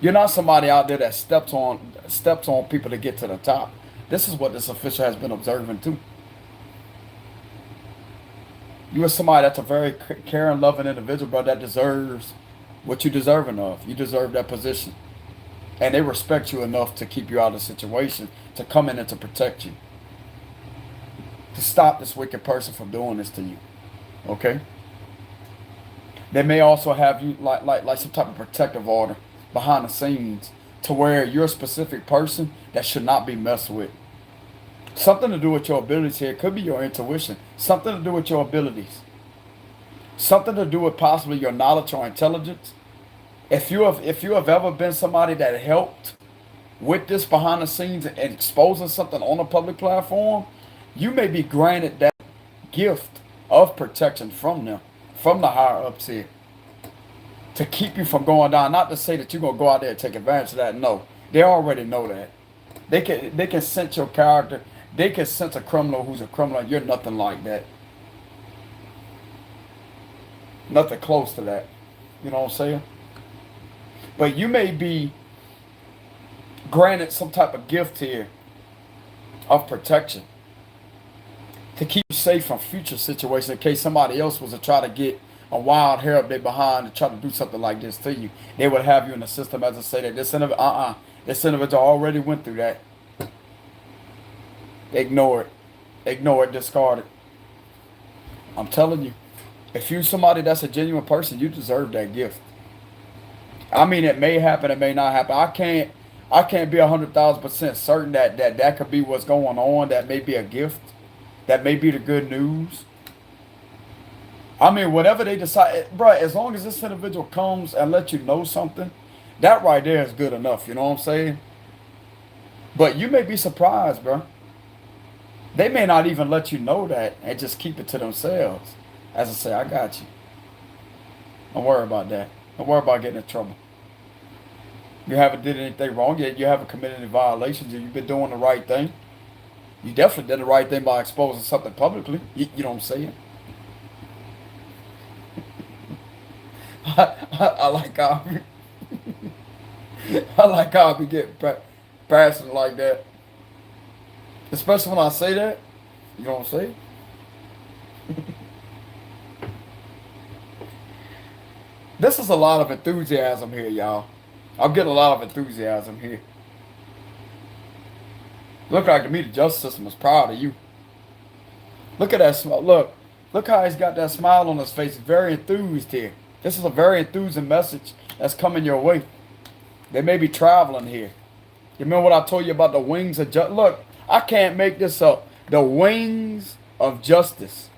You're not somebody out there that steps on people to get to the top. This is what this official has been observing too. You are somebody that's a very caring, loving individual, bro, that deserves what you're deserving of. You deserve that position. And they respect you enough to keep you out of the situation, to come in and to protect you. To stop this wicked person from doing this to you. Okay? They may also have you like some type of protective order behind the scenes to where you're a specific person that should not be messed with. Something to do with your abilities here. It could be your intuition. Something to do with your abilities. Something to do with possibly your knowledge or intelligence. If you have ever been somebody that helped with this behind the scenes and exposing something on a public platform, you may be granted that gift of protection from them, from the higher ups here, to keep you from going down. Not to say that you're gonna go out there and take advantage of that. No, they already know that. They can sense your character. They can sense a criminal who's a criminal. You're nothing like that. Nothing close to that. You know what I'm saying? But you may be granted some type of gift here of protection to keep you safe from future situations in case somebody else was to try to get a wild hair up their behind to try to do something like this to you. They would have you in the system as I say that this individual already went through that. Ignore it. Ignore it. Discard it. I'm telling you, if you're somebody that's a genuine person, you deserve that gift. I mean, it may happen, it may not happen. I can't be 100,000% certain that could be what's going on. That may be a gift. That may be the good news. I mean, whatever they decide, bro, as long as this individual comes and lets you know something, that right there is good enough. You know what I'm saying? But you may be surprised, bro. They may not even let you know that and just keep it to themselves. As I say, I got you. Don't worry about that. Don't worry about getting in trouble. You haven't did anything wrong yet. You haven't committed any violations. You've been doing the right thing. You definitely did the right thing by exposing something publicly. You know what I'm saying? I like how I like how I be getting passionate like that. Especially when I say that. You know what I'm saying? This is a lot of enthusiasm here, y'all. I'm getting a lot of enthusiasm here. Look like to me the justice system is proud of you. Look at that smile. Look how he's got that smile on his face. Very enthused here. This is a very enthusing message that's coming your way. They may be traveling here. You remember what I told you about the wings of justice? Look, I can't make this up. The wings of justice.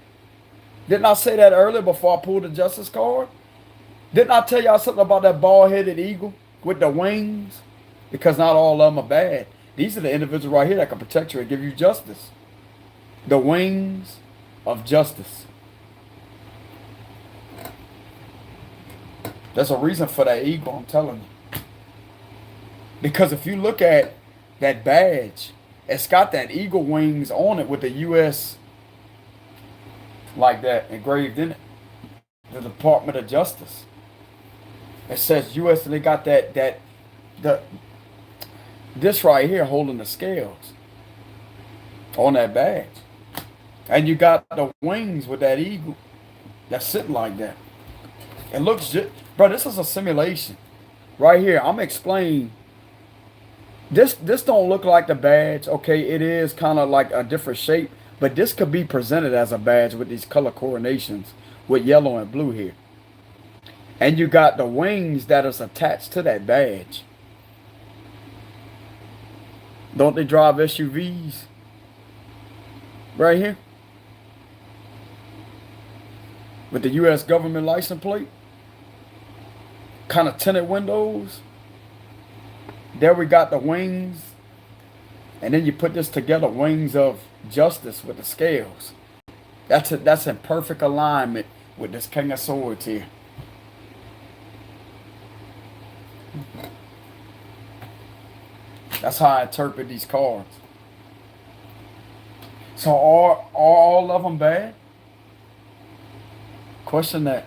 Didn't I say that earlier before I pulled the justice card? Didn't I tell y'all something about that bald-headed eagle with the wings? Because not all of them are bad. These are the individuals right here that can protect you and give you justice. The wings of justice. There's a reason for that eagle, I'm telling you. Because if you look at that badge, it's got that eagle wings on it with the U.S. like that engraved in it. The Department of Justice. It says U.S. and they got this right here holding the scales on that badge. And you got the wings with that eagle that's sitting like that. It looks just, bro, this is a simulation. Right here, I'm explaining. This don't look like the badge. Okay, it is kind of like a different shape. But this could be presented as a badge with these color coordinations with yellow and blue here. And you got the wings that is attached to that badge. Don't they drive SUVs? Right here. With the U.S. government license plate. Kind of tinted windows. There we got the wings. And then you put this together, wings of justice with the scales. That's in perfect alignment with this King of Swords here. That's how I interpret these cards. So are all of them bad? Question that.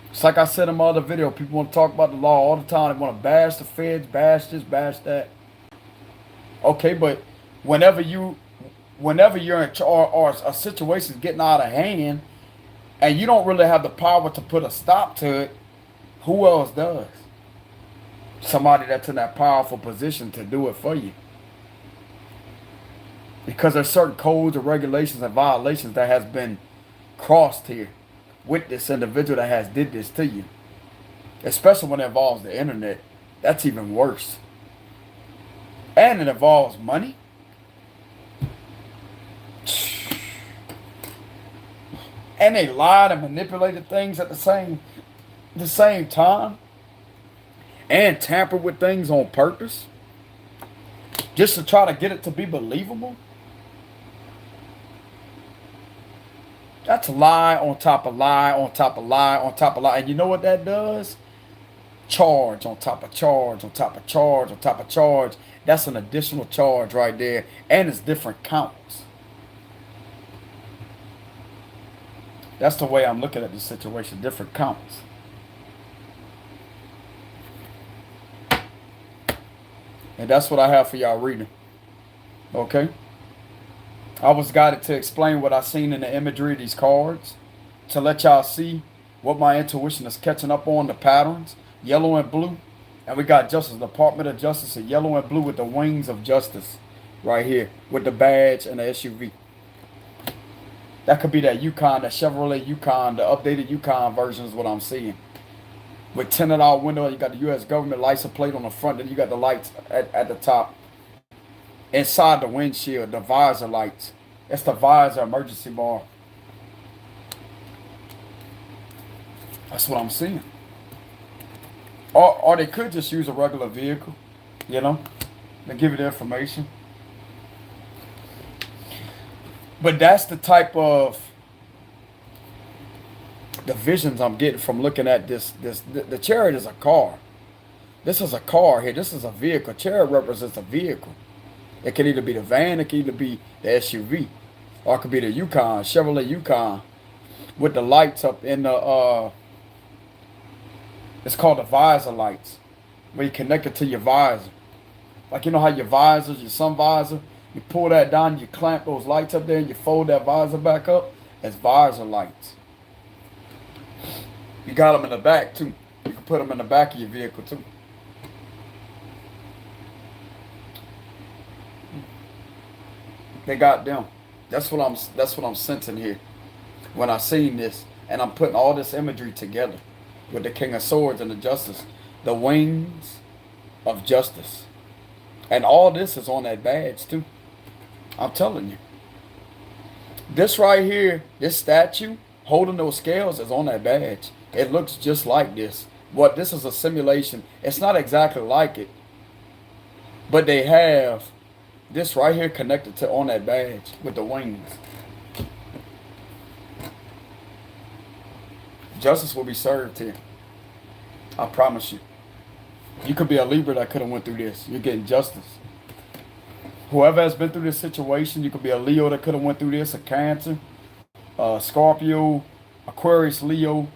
It's like I said in my other video, people want to talk about the law all the time. They want to bash the feds, bash this, bash that. Okay, but whenever you're in charge or a situation's getting out of hand and you don't really have the power to put a stop to it, who else does? Somebody that's in that powerful position to do it for you. Because there's certain codes or regulations and violations that has been crossed here with this individual that has did this to you. Especially when it involves the internet. That's even worse. And it involves money. And they lied and manipulated things at the same time. And tampered with things on purpose. Just to try to get it to be believable. That's lie on top of lie on top of lie on top of lie. And you know what that does? Charge on top of charge on top of charge on top of charge. That's an additional charge right there. And it's different counts. That's the way I'm looking at this situation. Different counts. And that's what I have for y'all reading. Okay? I was guided to explain what I seen in the imagery of these cards. To let y'all see what my intuition is catching up on, the patterns. Yellow and blue. And we got Justice, Department of Justice, in yellow and blue with the wings of justice. Right here. With the badge and the SUV. That could be that Yukon, that Chevrolet Yukon, the updated Yukon version is what I'm seeing. With tinted out window, you got the U.S. government license plate on the front, then you got the lights at the top. Inside the windshield, the visor lights. It's the visor emergency bar. That's what I'm seeing. Or they could just use a regular vehicle, you know, to give you the information. But that's the type of the visions I'm getting from looking at this. The chariot is a car. This is a car here. This is a vehicle. Chariot represents a vehicle. It can either be the van, it can either be the SUV, or it could be the Yukon, Chevrolet Yukon, with the lights up in the, it's called the visor lights, where you connect it to your visor. Like, you know how your visors, your sun visor, you pull that down, you clamp those lights up there, and you fold that visor back up. It's visor lights. You got them in the back too. You can put them in the back of your vehicle too. They got them. That's what I'm sensing here when I seen this, and I'm putting all this imagery together with the King of Swords and the Justice, the wings of justice, and all this is on that badge too. I'm telling you. This right here, this statue holding those scales is on that badge. It looks just like this. What this is a simulation. It's not exactly like it, but they have this right here connected to on that badge with the wings. Justice will be served here. I promise you. You could be a Libra that could have went through this. You're getting justice. Whoever has been through this situation, you could be a Leo that could have went through this, a Cancer, Scorpio, Aquarius, Leo,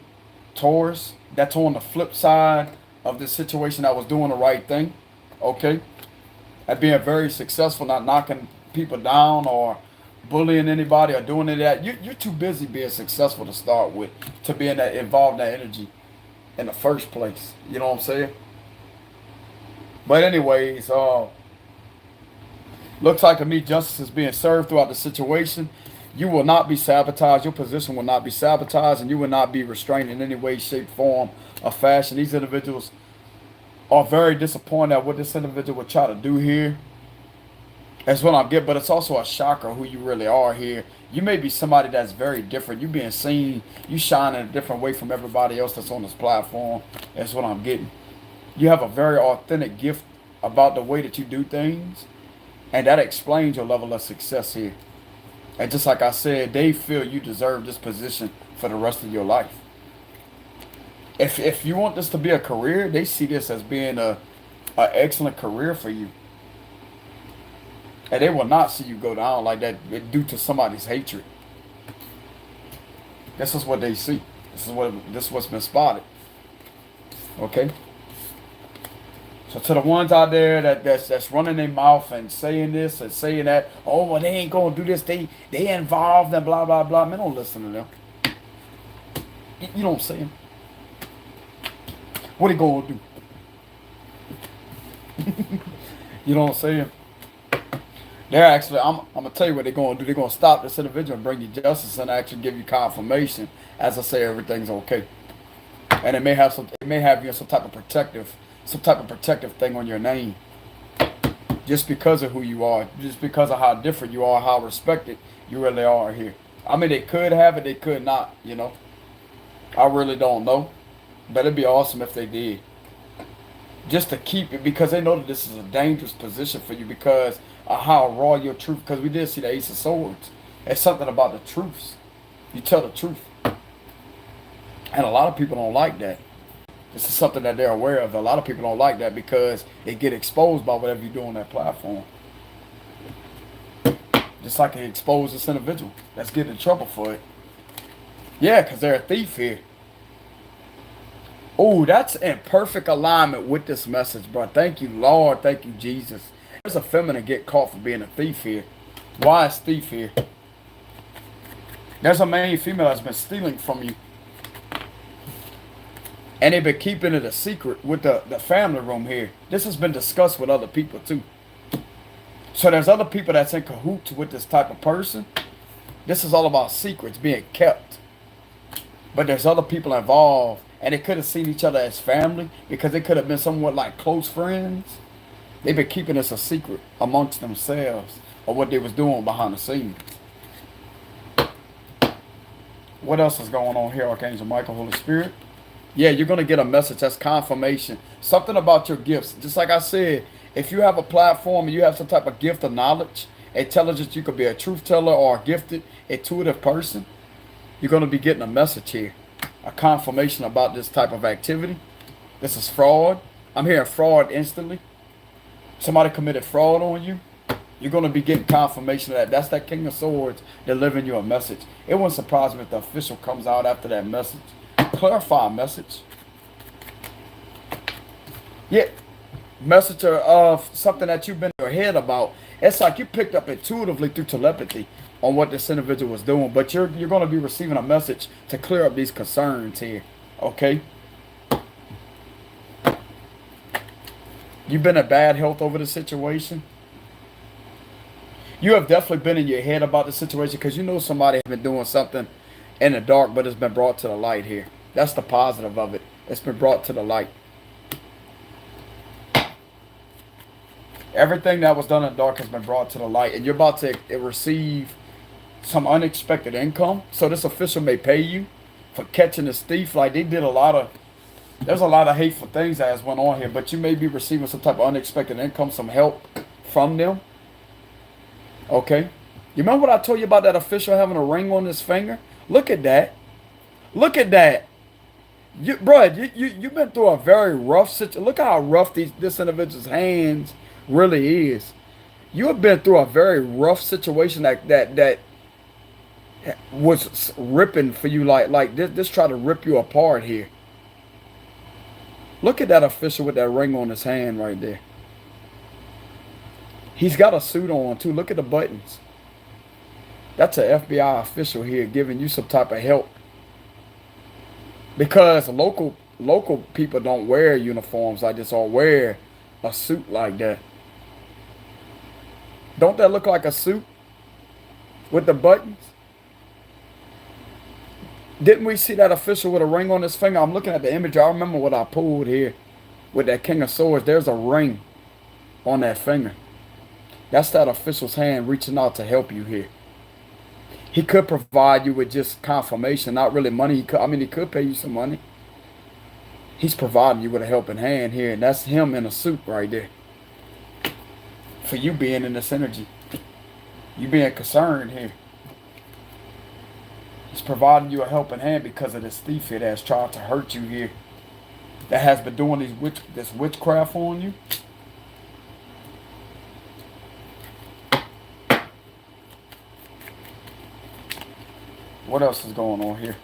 Taurus. That's on the flip side of this situation that was doing the right thing. Okay? At being very successful, not knocking people down or bullying anybody or doing any of that. You're too busy being successful to start with, to be in that, involved in that energy in the first place. You know what I'm saying? But anyways, looks like to me justice is being served throughout the situation. You will not be sabotaged. Your position will not be sabotaged, and you will not be restrained in any way, shape, form, or fashion. These individuals are very disappointed at what this individual would try to do here. That's what I'm getting, but it's also a shocker who you really are here. You may be somebody that's very different. You being seen, you shine in a different way from everybody else that's on this platform. That's what I'm getting. You have a very authentic gift about the way that you do things, and that explains your level of success here. And just like I said, they feel you deserve this position for the rest of your life. If you want this to be a career, they see this as being a excellent career for you. And they will not see you go down like that due to somebody's hatred. This is what they see. This is what's been spotted. Okay? So to the ones out there that's running their mouth and saying this and saying that, oh, well, they ain't gonna do this, they involved and blah blah blah. Man, don't listen to them. You don't see them. What they gonna do? You know what I'm saying? They're actually, I'm gonna tell you what they're gonna do. They're gonna stop this individual and bring you justice and actually give you confirmation. As I say, everything's okay. And it may have you some type of protective thing on your name. just because of who you are, just because of how different you are, how respected you really are here. I mean, they could have it, they could not, you know. I really don't know. But it'd be awesome if they did. Just to keep it, because they know that this is a dangerous position for you because of how raw your truth, because we did see the Ace of Swords. It's something about the truths. You tell the truth. And a lot of people don't like that. This is something that they're aware of. A lot of people don't like that because it get exposed by whatever you do on that platform. Just like it exposed this individual that's getting in trouble for it. Yeah, because they're a thief here. Oh, that's in perfect alignment with this message, bro. Thank you, Lord. Thank you, Jesus. There's a feminine get caught for being a thief here. Why is thief here? There's a main female that's been stealing from you. And they've been keeping it a secret with the family room here. This has been discussed with other people too. So there's other people that's in cahoots with this type of person. This is all about secrets being kept. But there's other people involved. And they could have seen each other as family because they could have been somewhat like close friends. They've been keeping this a secret amongst themselves of what they was doing behind the scenes. What else is going on here, Archangel Michael, Holy Spirit? Yeah, you're going to get a message that's confirmation. Something about your gifts. Just like I said, if you have a platform and you have some type of gift of knowledge, intelligence, you could be a truth teller or a gifted, intuitive person. You're going to be getting a message here. A confirmation about this type of activity. This is fraud. I'm hearing fraud instantly. Somebody committed fraud on you. You're going to be getting confirmation of that. That's that King of Swords delivering you a message. It wouldn't surprise me if the official comes out after that message. Clarify a message. Yeah. Message of something that you've been in your head about. It's like you picked up intuitively through telepathy on what this individual was doing, but you're going to be receiving a message to clear up these concerns here, okay? You've been in bad health over the situation. You have definitely been in your head about the situation because you know somebody has been doing something in the dark, but it's been brought to the light here. That's the positive of it. It's been brought to the light. Everything that was done in the dark has been brought to the light, and you're about to receive some unexpected income. So this official may pay you for catching this thief. Like they did there's a lot of hateful things that has went on here, but you may be receiving some type of unexpected income, some help from them. Okay. You remember what I told you about that official having a ring on his finger? Look at that. Look at that. You've been through a very rough situation. Look how rough this individual's hands really is. You have been through a very rough situation that was ripping for you, like this try to rip you apart here. Look at that official with that ring on his hand right there. He's got a suit on too. Look at the buttons. That's an FBI official here giving you some type of help. Because local people don't wear uniforms like this or wear a suit like that. Don't that look like a suit with the buttons? Didn't we see that official with a ring on his finger? I'm looking at the image. I remember what I pulled here with that King of Swords. There's a ring on that finger. That's that official's hand reaching out to help you here. He could provide you with just confirmation, not really money. He could pay you some money. He's providing you with a helping hand here, and that's him in a suit right there. For you being in this energy. You being concerned here. He's providing you a helping hand because of this thief here that has tried to hurt you here. That has been doing this witchcraft on you. What else is going on here?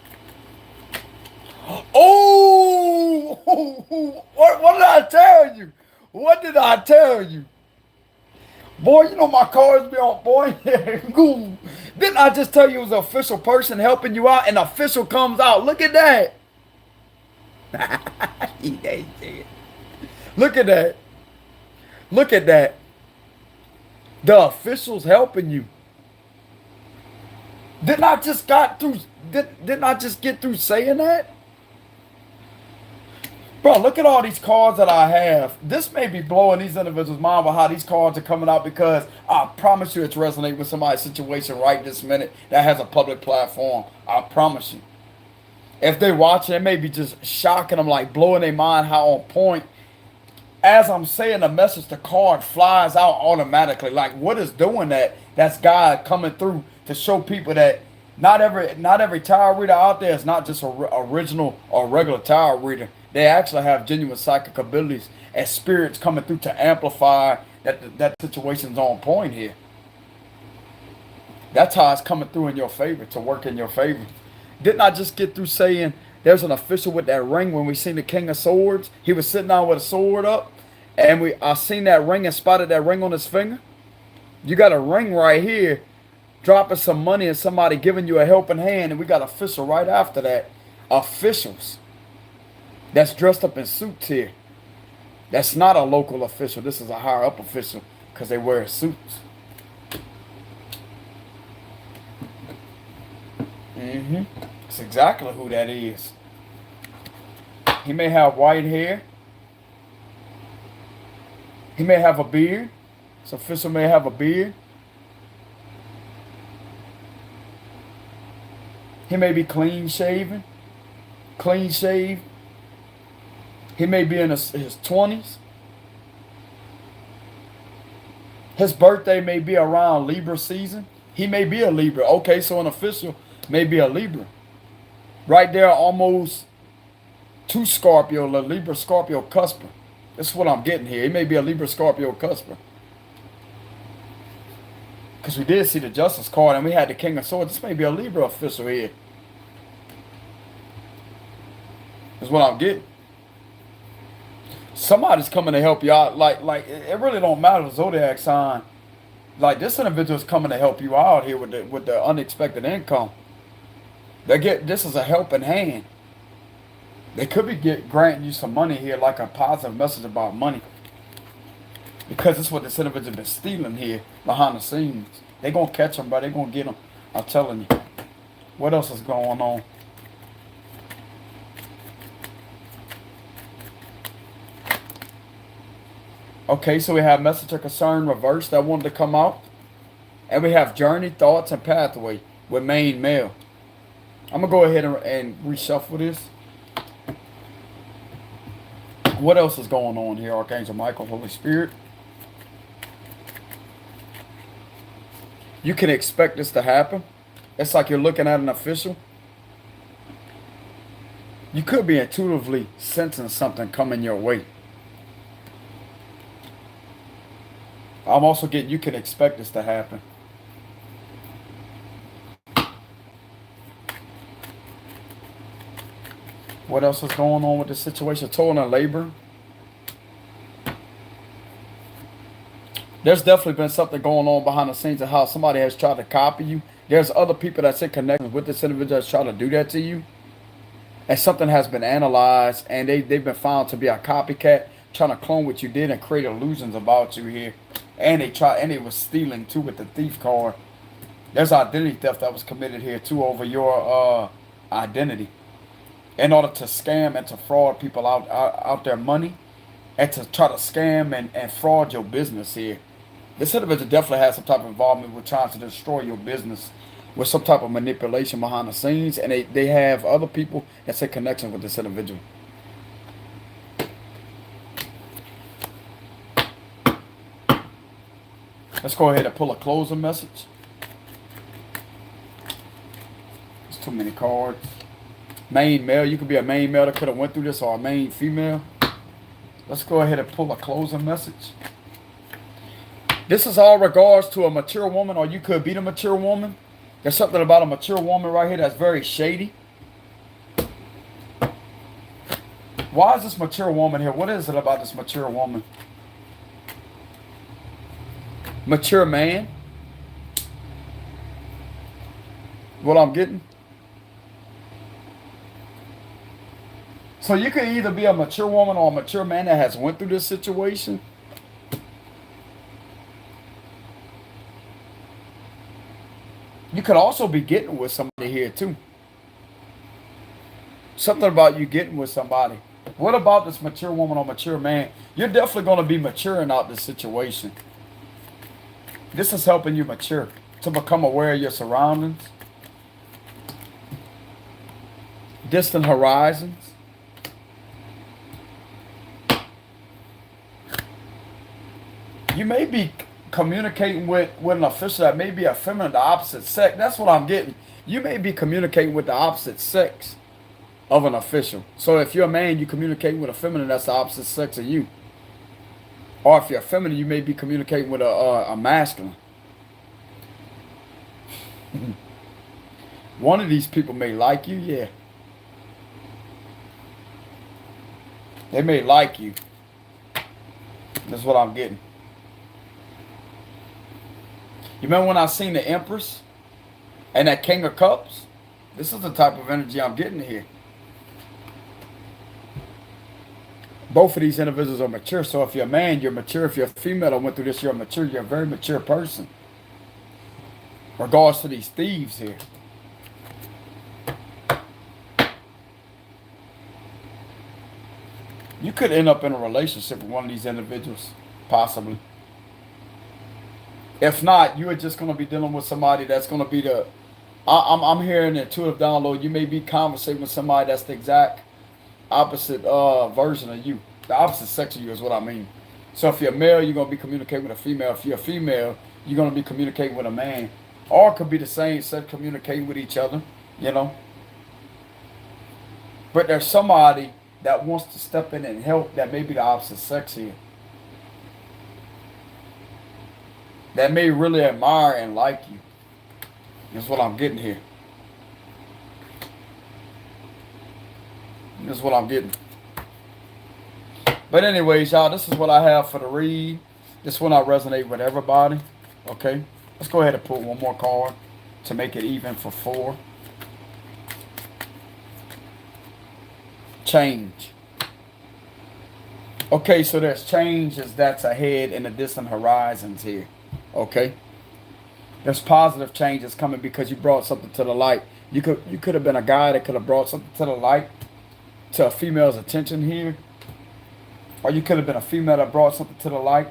Oh! What did I tell you? What did I tell you? Boy, you know my cards be on, boy. Didn't I just tell you it was an official person helping you out and the official comes out? Look at that. Look at that. Look at that. The official's helping you. Didn't I just get through saying that? Bro, look at all these cards that I have. This may be blowing these individuals' mind with how these cards are coming out, because I promise you it's resonating with somebody's situation right this minute that has a public platform. I promise you. If they're watching, it may be just shocking them, like blowing their mind how on point. As I'm saying the message, the card flies out automatically. Like, what is doing that? That's God coming through to show people that not every tarot reader out there is not just a original or regular tarot reader. They actually have genuine psychic abilities and spirits coming through to amplify that situation's on point here. That's how it's coming through in your favor, to work in your favor. Didn't I just get through saying there's an official with that ring when we seen the King of Swords? He was sitting down with a sword up, and I seen that ring and spotted that ring on his finger. You got a ring right here, dropping some money and somebody giving you a helping hand, and we got official right after that. Officials that's dressed up in suits here. That's not a local official. This is a higher up official, because they wear suits. That's exactly who that is. He may have white hair. He may have a beard. This official may have a beard. He may be clean shaven. Clean shaved. He may be in his 20s. His birthday may be around Libra season. He may be a Libra. Okay, so an official may be a Libra. Right there, almost two Scorpio, a Libra Scorpio cusper. This is what I'm getting here. He may be a Libra Scorpio cusper. Because we did see the Justice card and we had the King of Swords. This may be a Libra official here. That's what I'm getting. Somebody's coming to help you out. Like it really don't matter the zodiac sign. Like, this individual is coming to help you out here with the unexpected income. This is a helping hand. They could be granting you some money here, like a positive message about money. Because it's what this individual been stealing here behind the scenes. They're going to catch them, but they're going to get them. I'm telling you. What else is going on? Okay, so we have message or concern reverse that wanted to come out. And we have journey, thoughts, and pathway with main male. I'm going to go ahead and reshuffle this. What else is going on here, Archangel Michael, Holy Spirit? You can expect this to happen. It's like you're looking at an official. You could be intuitively sensing something coming your way. I'm also getting you can expect this to happen. What else is going on with the situation? Toil and labor. There's definitely been something going on behind the scenes of how somebody has tried to copy you. There's other people that's in connection with this individual that's trying to do that to you. And something has been analyzed and they've been found to be a copycat, trying to clone what you did and create illusions about you here. And they was stealing too with the thief card. There's identity theft that was committed here too over your identity, in order to scam and to fraud people out their money, and to try to scam and fraud your business here. This individual definitely has some type of involvement with trying to destroy your business with some type of manipulation behind the scenes, and they have other people that's in connection with this individual. Let's go ahead and pull a closing message. There's too many cards. Main male. You could be a main male that could have went through this, or a main female. Let's go ahead and pull a closing message. This is all regards to a mature woman, or you could be the mature woman. There's something about a mature woman right here that's very shady. Why is this mature woman here? What is it about this mature woman? Mature man. What I'm getting? So you could either be a mature woman or a mature man that has went through this situation. You could also be getting with somebody here too. Something about you getting with somebody. What about this mature woman or mature man? You're definitely going to be maturing out this situation. This is helping you mature, to become aware of your surroundings. Distant horizons. You may be communicating with an official that may be a feminine, the opposite sex. That's what I'm getting. You may be communicating with the opposite sex of an official. So if you're a man, you communicate with a feminine that's the opposite sex of you. Or if you're a feminine, you may be communicating with a masculine. One of these people may like you, yeah. They may like you. That's what I'm getting. You remember when I seen the Empress and that King of Cups? This is the type of energy I'm getting here. Both of these individuals are mature. So if you're a man, you're mature. If you're a female, I went through this, you're mature. You're a very mature person. Regards to these thieves here. You could end up in a relationship with one of these individuals, possibly. If not, you are just going to be dealing with somebody that's going to be the... I'm hearing an intuitive download. You may be conversating with somebody that's the exact opposite version of you. The opposite sex of you is what I mean. So if you're a male, you're going to be communicating with a female. If you're a female, you're going to be communicating with a man. Or it could be the same sex communicating with each other, you know. But there's somebody that wants to step in and help that may be the opposite sex here. That may really admire and like you. That's what I'm getting here. That's what I'm getting. But anyways, y'all, this is what I have for the read. This one I resonate with everybody. Okay. Let's go ahead and pull one more card to make it even for 4. Change. Okay, so there's changes that's ahead in the distant horizons here. Okay. There's positive changes coming because you brought something to the light. You could have been a guy that could have brought something to the light, to a female's attention here. Or you could have been a female that brought something to the light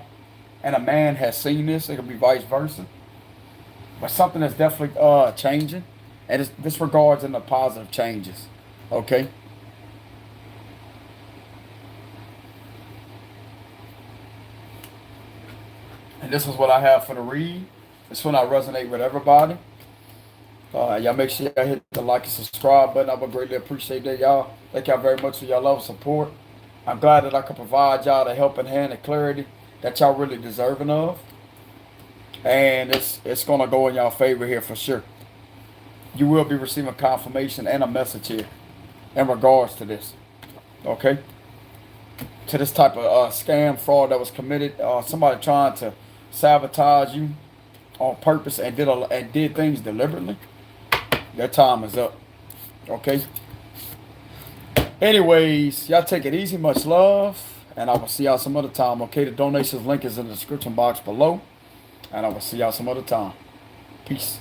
and a man has seen this. It could be vice versa. But something is definitely changing. And this regards in the positive changes. Okay. And this is what I have for the read. This one I resonate with everybody. Y'all make sure y'all hit the like and subscribe button. I would greatly appreciate that, y'all. Thank y'all very much for your love and support. I'm glad that I could provide y'all the helping hand and clarity that y'all really deserving of. And it's going to go in y'all favor here for sure. You will be receiving confirmation and a message here in regards to this. Okay? To this type of scam, fraud that was committed. Somebody trying to sabotage you on purpose and did things deliberately. Their time is up. Okay? Anyways, y'all take it easy. Much love. And I will see y'all some other time. Okay? The donations link is in the description box below. And I will see y'all some other time. Peace.